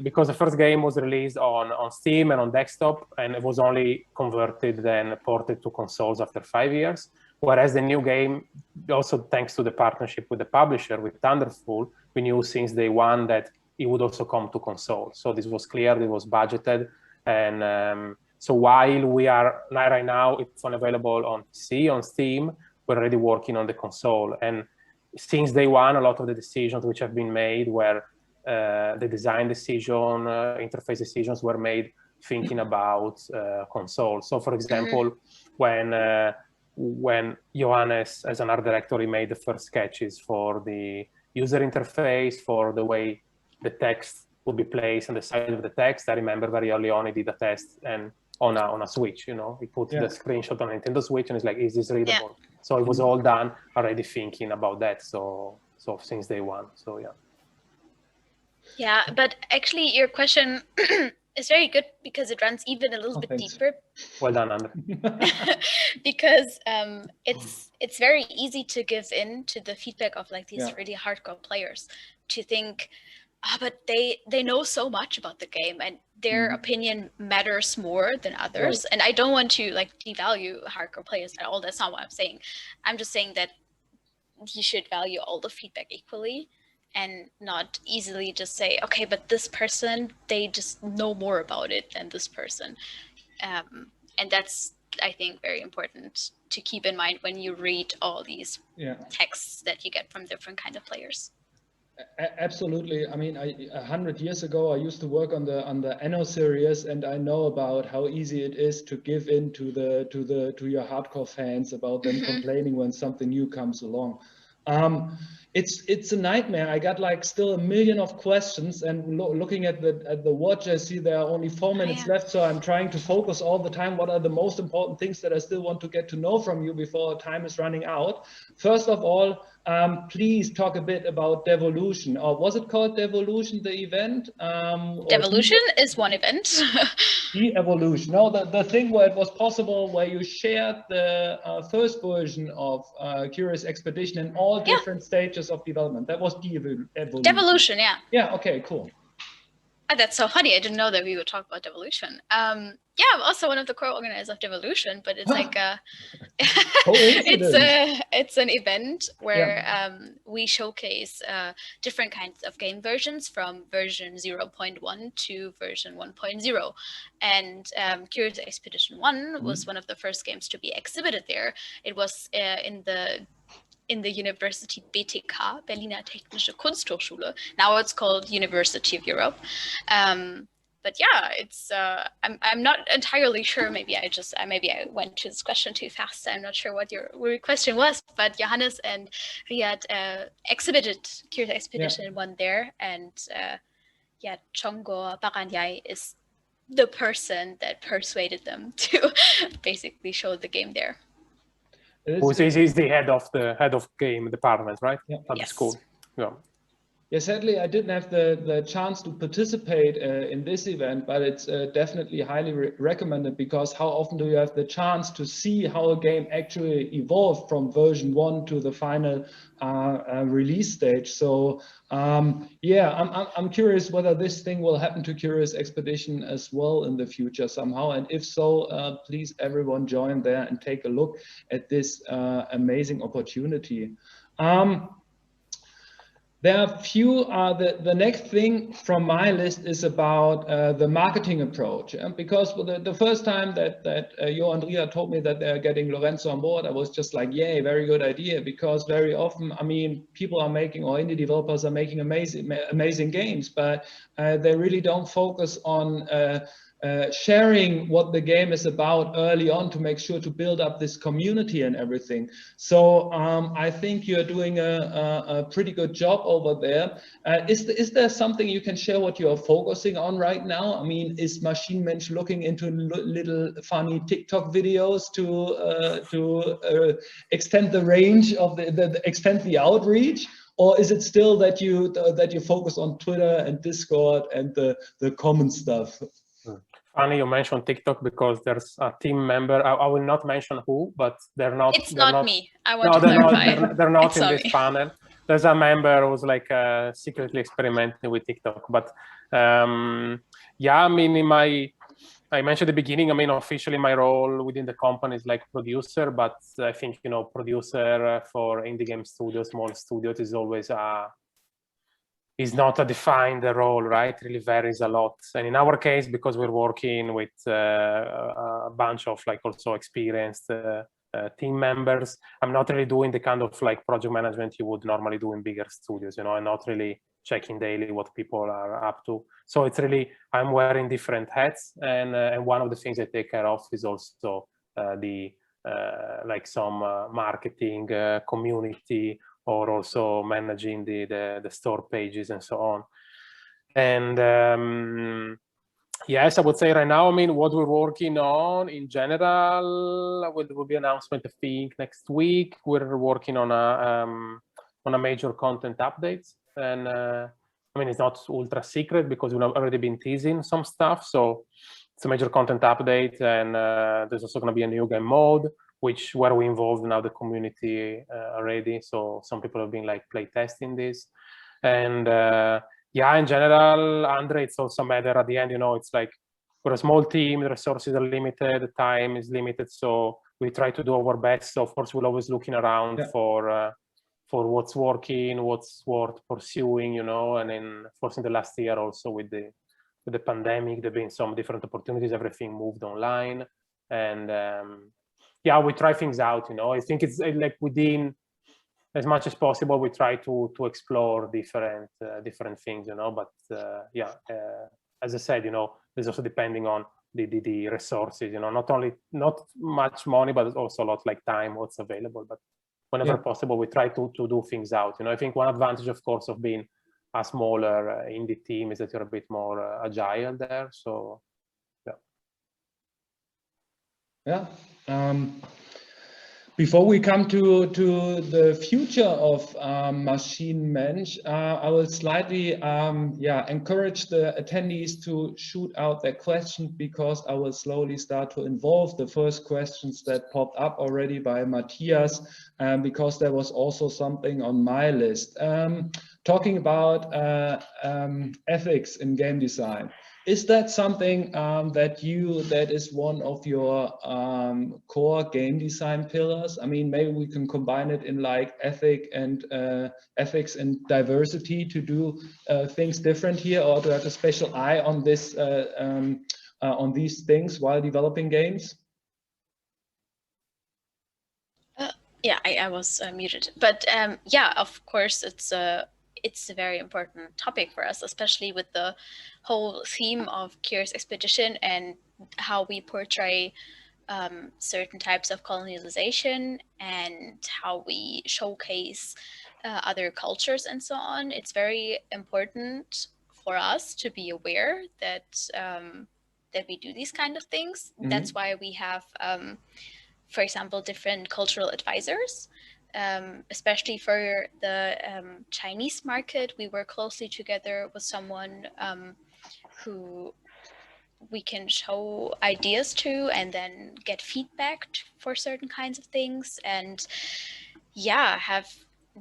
[SPEAKER 4] because the first game was released on Steam and on desktop, and it was only converted, then ported to consoles after 5 years, whereas the new game, also thanks to the partnership with the publisher, with Thunderful, we knew since day one that it would also come to console. So this was clear, it was budgeted, and so while we are right now, it's unavailable on PC, on Steam, we're already working on the console. And since day one, a lot of the decisions which have been made were the design decision, interface decisions were made thinking about console. So, for example, when Johannes, as an art director, he made the first sketches for the user interface, for the way the text would be placed on the side of the text. I remember very early on, he did a test and on a Switch, you know, he put the screenshot on a Nintendo Switch and it's like, is this readable? Yeah. So it was all done already thinking about that. So since day one, so yeah.
[SPEAKER 3] Yeah, but actually your question is very good because it runs even a little bit deeper.
[SPEAKER 4] Well done, André.
[SPEAKER 3] Because it's very easy to give in to the feedback of like these really hardcore players, to think, oh, but they know so much about the game and their opinion matters more than others. And I don't want to like devalue hardcore players at all. That's not what I'm saying. I'm just saying that you should value all the feedback equally and not easily just say, okay, but this person, they just know more about it than this person. And that's, I think, very important to keep in mind when you read all these texts that you get from different kind of players.
[SPEAKER 2] Absolutely. I mean, 100 years ago, I used to work on the Anno series, and I know about how easy it is to give in to your hardcore fans about them complaining when something new comes along. It's a nightmare. I got like still 1 million of questions, and looking at the watch, I see there are only 4 minutes left. So I'm trying to focus all the time. What are the most important things that I still want to get to know from you before time is running out? First of all, please talk a bit about Devolution, or was it called Devolution, the event?
[SPEAKER 3] Devolution is one event.
[SPEAKER 2] The Evolution. No, the thing where it was possible, where you shared the first version of Curious Expedition in all different stages of development. That was the Evolution.
[SPEAKER 3] Devolution, yeah.
[SPEAKER 2] Yeah, okay, cool.
[SPEAKER 3] Oh, that's so funny. I didn't know that we would talk about Devolution. Yeah, I'm also one of the co-organizers of Devolution, but it's like it's an event where we showcase different kinds of game versions from version 0.1 to version 1.0. And Curious Expedition 1 was one of the first games to be exhibited there. It was in the University BTK, Berliner Technische Kunsthochschule. Now it's called University of Europe. But yeah, it's I'm not entirely sure. Maybe I went to this question too fast. I'm not sure what your question was. But Johannes and Riyad exhibited Curious Expedition 1 there, and Chongo Baranyai is the person that persuaded them to basically show the game there.
[SPEAKER 4] He's the head of game department, right? Yeah. At the school. Yeah.
[SPEAKER 2] Yeah, sadly, I didn't have the chance to participate in this event, but it's definitely highly recommended, because how often do you have the chance to see how a game actually evolved from version 1 to the final release stage? So yeah, I'm curious whether this thing will happen to Curious Expedition as well in the future somehow, and if so, please everyone join there and take a look at this amazing opportunity. There are a few, the next thing from my list is about the marketing approach. Because the first time that Jo and Ria told me that they're getting Lorenzo on board, I was just like, yay, very good idea. Because very often, I mean, people are making, or indie developers are making amazing games, but they really don't focus on sharing what the game is about early on to make sure to build up this community and everything. So I think you're doing a pretty good job over there. Is there something you can share what you're focusing on right now? I mean, is Maschinen-Mensch looking into little funny TikTok videos to extend the range of extend the outreach? Or is it still that you focus on Twitter and Discord and the common stuff?
[SPEAKER 4] Funny you mentioned TikTok, because there's a team member. I will not mention who, but they're not.
[SPEAKER 3] It's not me. I want to clarify.
[SPEAKER 4] They're not in this panel. There's a member who's like secretly experimenting with TikTok. But yeah, I mean, I mentioned at the beginning, I mean, officially my role within the company is like producer, but I think, you know, producer for indie game studios, small studios is always is not a defined role, right? It really varies a lot. And in our case, because we're working with a bunch of like also experienced team members, I'm not really doing the kind of like project management you would normally do in bigger studios. You know, I'm not really checking daily what people are up to. So it's really, I'm wearing different hats, and one of the things I take care of is also like some marketing, community, or also managing the store pages and so on. And yes, I would say right now, I mean, what we're working on in general will be announcement, I think, next week. We're working on a major content update, and I mean, it's not ultra secret because we've already been teasing some stuff. So it's a major content update, and there's also going to be a new game mode, where we involved now the community already. So some people have been like play testing this, and yeah, in general, Andre, it's also a matter at the end, you know, it's like we're a small team, the resources are limited, the time is limited, so we try to do our best. So of course, we're always looking around for what's working, what's worth pursuing, you know. And then, of course, in the last year also with the pandemic, there've been some different opportunities. Everything moved online, and yeah, we try things out, you know. I think it's like within, as much as possible, we try to explore different things, you know. But yeah, as I said, you know, there's also depending on the resources, you know, not much money, but also a lot like time, what's available. But whenever possible, we try to do things out, you know. I think one advantage, of course, of being a smaller indie team is that you're a bit more agile there. So
[SPEAKER 2] yeah. Before we come to the future of Maschinen-Mensch, I will slightly encourage the attendees to shoot out their questions, because I will slowly start to involve the first questions that popped up already by Matthias, because there was also something on my list. Talking about ethics in game design. Is that something that is one of your core game design pillars? I mean, maybe we can combine it in like ethics and diversity to do things different here, or to have a special eye on this on these things while developing games.
[SPEAKER 3] Yeah, I was muted, but yeah, of course, it's a very important topic for us, especially with the whole theme of Curious Expedition and how we portray certain types of colonialization and how we showcase other cultures and so on. It's very important for us to be aware that that we do these kind of things. Mm-hmm. That's why we have, for example, different cultural advisors. Especially for the Chinese market, we work closely together with someone who we can show ideas to and then get feedback for certain kinds of things, and yeah, have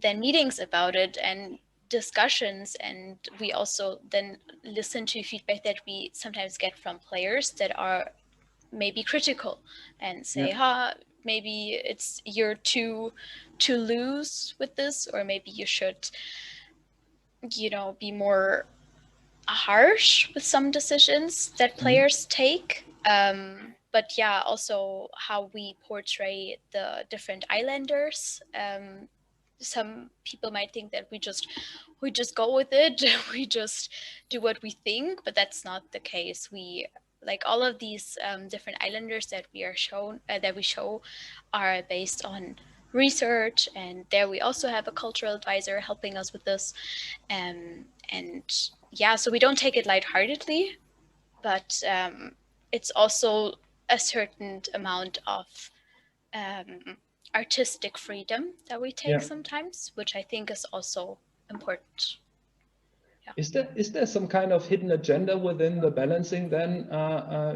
[SPEAKER 3] then meetings about it and discussions. And we also then listen to feedback that we sometimes get from players that are maybe critical and say, maybe you're too loose with this, or maybe you should, you know, be more harsh with some decisions that players take. But yeah, also how we portray the different islanders. Some people might think that we just go with it, we just do what we think, but that's not the case. We like all of these different islanders that we show are based on research, and there we also have a cultural advisor helping us with this, and yeah, so we don't take it lightheartedly, but it's also a certain amount of artistic freedom that we take sometimes, which I think is also important.
[SPEAKER 2] Is there some kind of hidden agenda within the balancing then,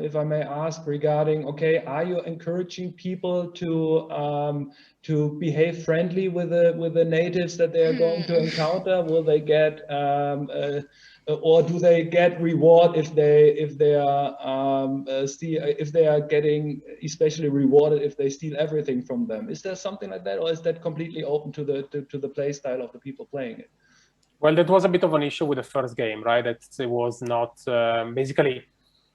[SPEAKER 2] if I may ask, regarding, okay, are you encouraging people to behave friendly with the natives that they are going to encounter? Will they get or do they get reward if they are getting especially rewarded if they steal everything from them? Is there something like that, or is that completely open to the play style of the people playing it?
[SPEAKER 4] Well, that was a bit of an issue with the first game, right? That it was not basically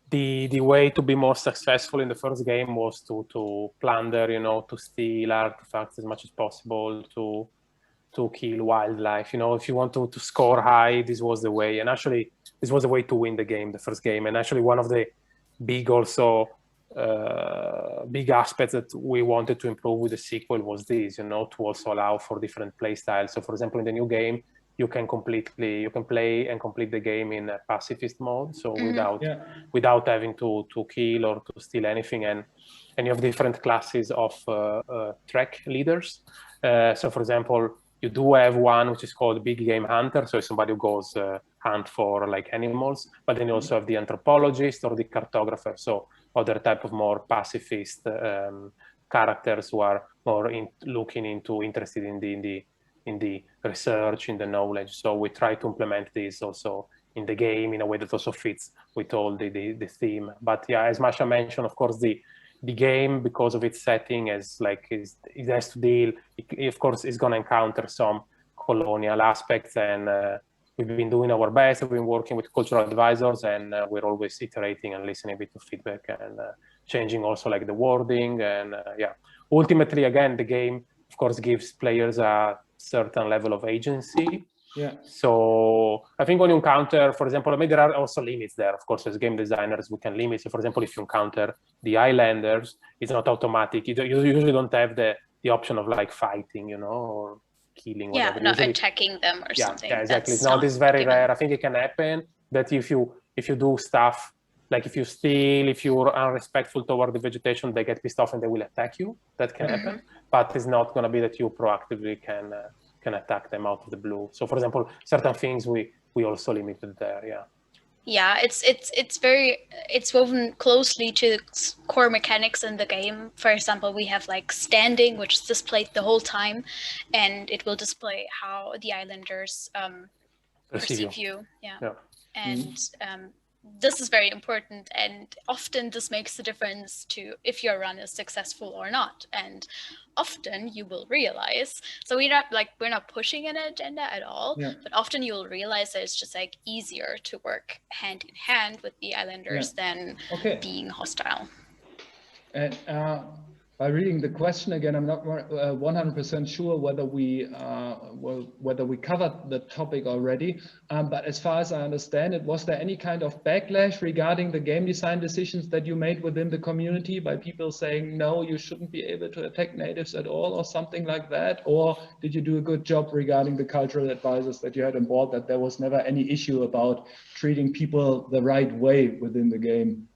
[SPEAKER 4] the way to be more successful in the first game was to plunder, you know, to steal artifacts as much as possible, to to kill wildlife. You know, if you want to score high, this was the way. And actually, this was the way to win the game, the first game. And actually, one of the big big aspects that we wanted to improve with the sequel was this, you know, to also allow for different play styles. So, for example, in the new game, you can play and complete the game in a pacifist mode, so without having to kill or to steal anything, and you have different classes of track leaders. So, for example, you do have one which is called Big Game Hunter, so somebody who goes hunt for like animals, but then you also have the anthropologist or the cartographer, so other type of more pacifist characters who are more interested in the research, in the knowledge. So we try to implement this also in the game in a way that also fits with all the theme. But yeah, as Masha mentioned, of course, the game, because of its setting, it has to deal, of course, it's going to encounter some colonial aspects, and we've been doing our best. We've been working with cultural advisors, and we're always iterating and listening a bit to feedback and changing also like the wording. And yeah, ultimately, again, the game, of course, gives players a certain level of agency.
[SPEAKER 2] Yeah.
[SPEAKER 4] So I think when you encounter, for example, I mean, there are also limits there. Of course, as game designers, we can limit. So, for example, if you encounter the islanders, it's not automatic. You usually don't have the option of like fighting, you know, or killing.
[SPEAKER 3] Yeah,
[SPEAKER 4] whatever.
[SPEAKER 3] not
[SPEAKER 4] Usually,
[SPEAKER 3] attacking them or something.
[SPEAKER 4] Yeah, exactly.
[SPEAKER 3] That's
[SPEAKER 4] No, this is very
[SPEAKER 3] given.
[SPEAKER 4] rare. I think it can happen that if you do stuff, like if you steal, if you're unrespectful toward the vegetation, they get pissed off and they will attack you. That can happen, but it's not going to be that you proactively can attack them out of the blue. So, for example, certain things we also limited there. Yeah.
[SPEAKER 3] Yeah, it's woven closely to core mechanics in the game. For example, we have like standing, which is displayed the whole time, and it will display how the islanders perceive you. Yeah. And this is very important, and often this makes the difference to if your run is successful or not. And often you will realize, so we're not pushing an agenda at all, but often you will realize that it's just like easier to work hand in hand with the islanders than being hostile.
[SPEAKER 2] And by reading the question again, I'm not 100% sure whether we covered the topic already. But as far as I understand it, was there any kind of backlash regarding the game design decisions that you made within the community by people saying, no, you shouldn't be able to attack natives at all or something like that? Or did you do a good job regarding the cultural advisors that you had on board, that there was never any issue about treating people the right way within the game?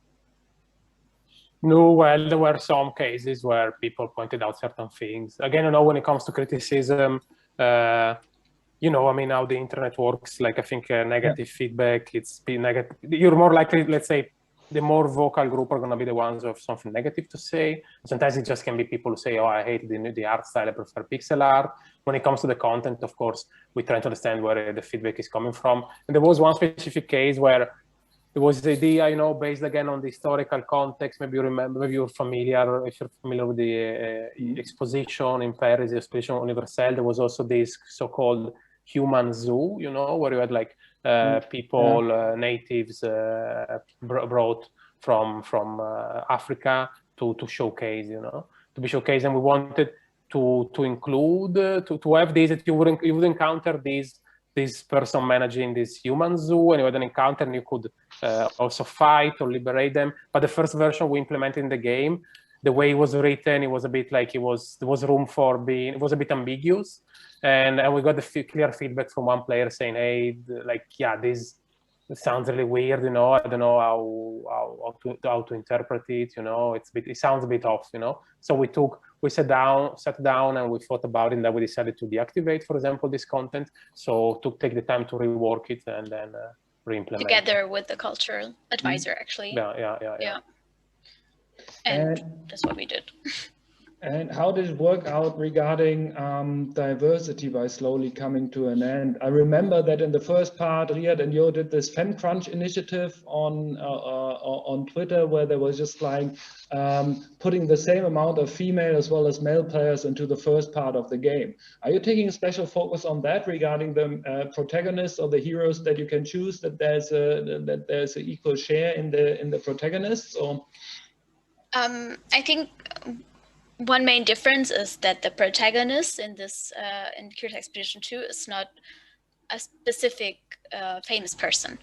[SPEAKER 4] No, well, there were some cases where people pointed out certain things. Again, you know, when it comes to criticism, you know, I mean, how the internet works, like I think negative feedback, it's been negative. You're more likely, let's say, the more vocal group are going to be the ones who have something negative to say. Sometimes it just can be people who say, oh, I hate the art style, I prefer pixel art. When it comes to the content, of course, we try to understand where the feedback is coming from. And there was one specific case where there was the idea, you know, based again on the historical context. Maybe you remember, maybe you're familiar, if you're familiar with the exposition in Paris, the Exposition Universelle. There was also this so-called human zoo, you know, where you had like people, natives brought from Africa to showcase, you know, to be showcased. And we wanted to include, to have this, that you would encounter this person managing this human zoo, and you had an encounter and you could also fight or liberate them. But the first version we implemented in the game, the way it was written, it was a bit like there was room for being, it was a bit ambiguous. And we got the clear feedback from one player saying, hey, like, yeah, this sounds really weird, you know, I don't know how to interpret it, you know, it sounds a bit off, you know. So we sat down and we thought about it, and then we decided to deactivate, for example, this content. So to take the time to rework it and then re-implement
[SPEAKER 3] together with the cultural advisor, actually.
[SPEAKER 4] Yeah.
[SPEAKER 3] And that's what we did.
[SPEAKER 2] And how did it work out regarding diversity by slowly coming to an end? I remember that in the first part, Riyad and Yo did this FemCrunch initiative on Twitter, where they was just like putting the same amount of female as well as male players into the first part of the game. Are you taking a special focus on that regarding the protagonists or the heroes that you can choose, that there's an equal share in the protagonists? Or
[SPEAKER 3] I think one main difference is that the protagonist in this in Curious Expedition 2 is not a specific famous person.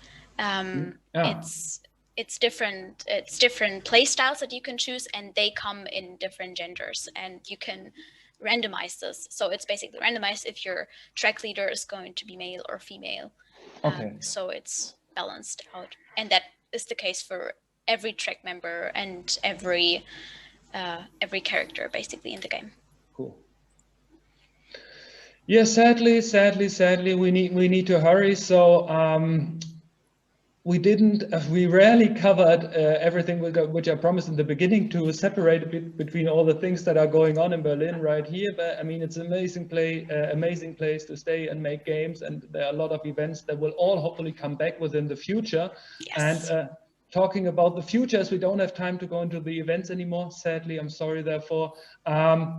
[SPEAKER 3] It's different play styles that you can choose, and they come in different genders, and you can randomize this. So it's basically randomized if your track leader is going to be male or female. So it's balanced out, and that is the case for every track member and every character basically in the game.
[SPEAKER 2] Cool. Yeah, sadly, we need to hurry. So we rarely covered everything which I promised in the beginning, to separate a bit between all the things that are going on in Berlin right here. But I mean, it's an amazing place to stay and make games, and there are a lot of events that will all hopefully come back within the future. Yes. And talking about the future, as we don't have time to go into the events anymore, sadly, I'm sorry therefore,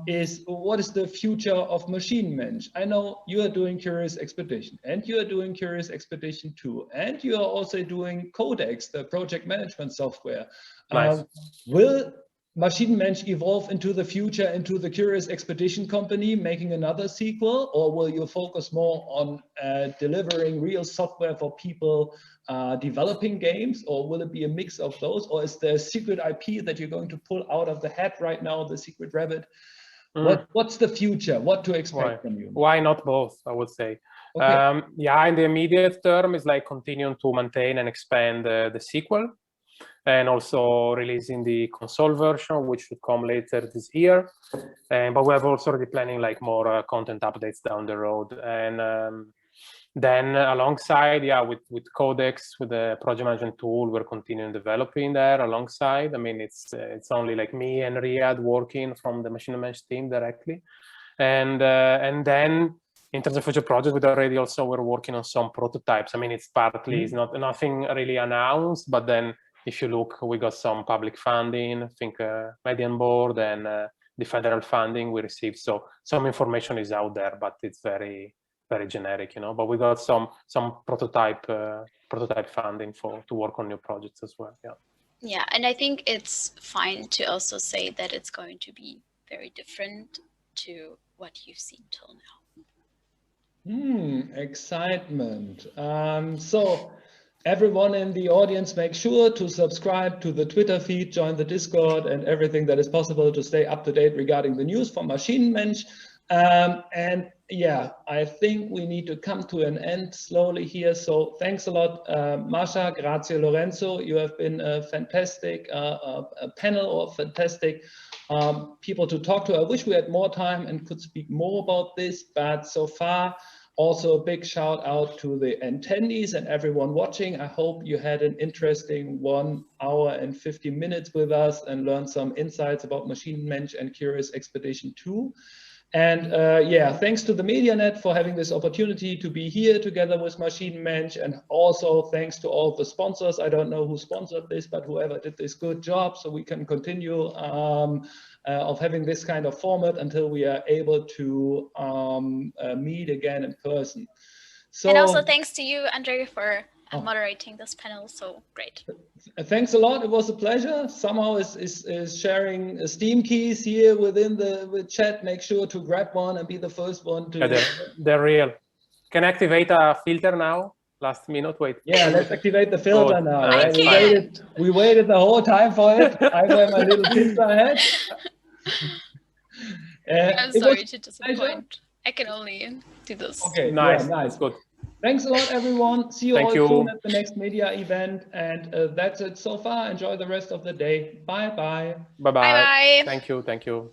[SPEAKER 2] is what is the future of Maschinen-Mensch? I know you are doing Curious Expedition, and you are doing Curious Expedition 2, and you are also doing Codex, the project management software.
[SPEAKER 4] Nice.
[SPEAKER 2] Will Maschinen-Mensch evolve into the future, into the Curious Expedition company, making another sequel, or will you focus more on delivering real software for people developing games, or will it be a mix of those, or is there a secret IP that you're going to pull out of the hat right now, the secret rabbit? What's the future? What to expect from you?
[SPEAKER 4] Why not both, I would say.
[SPEAKER 2] Okay.
[SPEAKER 4] Yeah, in the immediate term, is like continuing to maintain and expand the sequel, and also releasing the console version, which should come later this year. But we have also already planning like more content updates down the road. And then alongside, with Codex, with the project management tool, we're continuing developing there alongside. I mean, it's only like me and Riyad working from the Maschinen-Mensch team directly. And then in terms of future projects, we're working on some prototypes. I mean, it's partly, it's nothing really announced, but then if you look, we got some public funding, I think Median Board and the federal funding we received. So some information is out there, but it's very, very generic, you know. But we got some prototype funding to work on new projects as well. Yeah.
[SPEAKER 3] Yeah, and I think it's fine to also say that it's going to be very different to what you've seen till now.
[SPEAKER 2] Excitement. So everyone in the audience, make sure to subscribe to the Twitter feed, join the Discord, and everything that is possible to stay up to date regarding the news from Maschinen-Mensch. And yeah, I think we need to come to an end slowly here. So thanks a lot, Mascha, grazie, Lorenzo. You have been a fantastic panel of fantastic people to talk to. I wish we had more time and could speak more about this, but so far, also a big shout out to the attendees and everyone watching. I hope you had an interesting 1 hour and 50 minutes with us and learned some insights about Maschinen-Mensch and Curious Expedition 2. And yeah, thanks to the MediaNet for having this opportunity to be here together with Maschinen-Mensch, and also thanks to all the sponsors. I don't know who sponsored this, but whoever did this good job, so we can continue of having this kind of format until we are able to meet again in person. So,
[SPEAKER 3] and also thanks to you, André, for moderating this panel. So great.
[SPEAKER 2] Thanks a lot. It was a pleasure. Somehow is sharing Steam keys here within the chat. Make sure to grab one and be the first one to.
[SPEAKER 4] Yeah, they're real. Can I activate a filter now? Last minute, wait.
[SPEAKER 2] Yeah, let's activate the filter now.
[SPEAKER 3] Okay.
[SPEAKER 2] We waited the whole time for it. I wear my little pizza hat.
[SPEAKER 3] I'm sorry to disappoint. I can only do this.
[SPEAKER 2] Okay,
[SPEAKER 4] nice.
[SPEAKER 2] Yeah, nice.
[SPEAKER 4] Good.
[SPEAKER 2] Thanks a lot, everyone. See you all soon at the next media event. And that's it so far. Enjoy the rest of the day. Bye-bye.
[SPEAKER 4] Bye-bye.
[SPEAKER 3] Bye-bye.
[SPEAKER 4] Thank you. Thank you.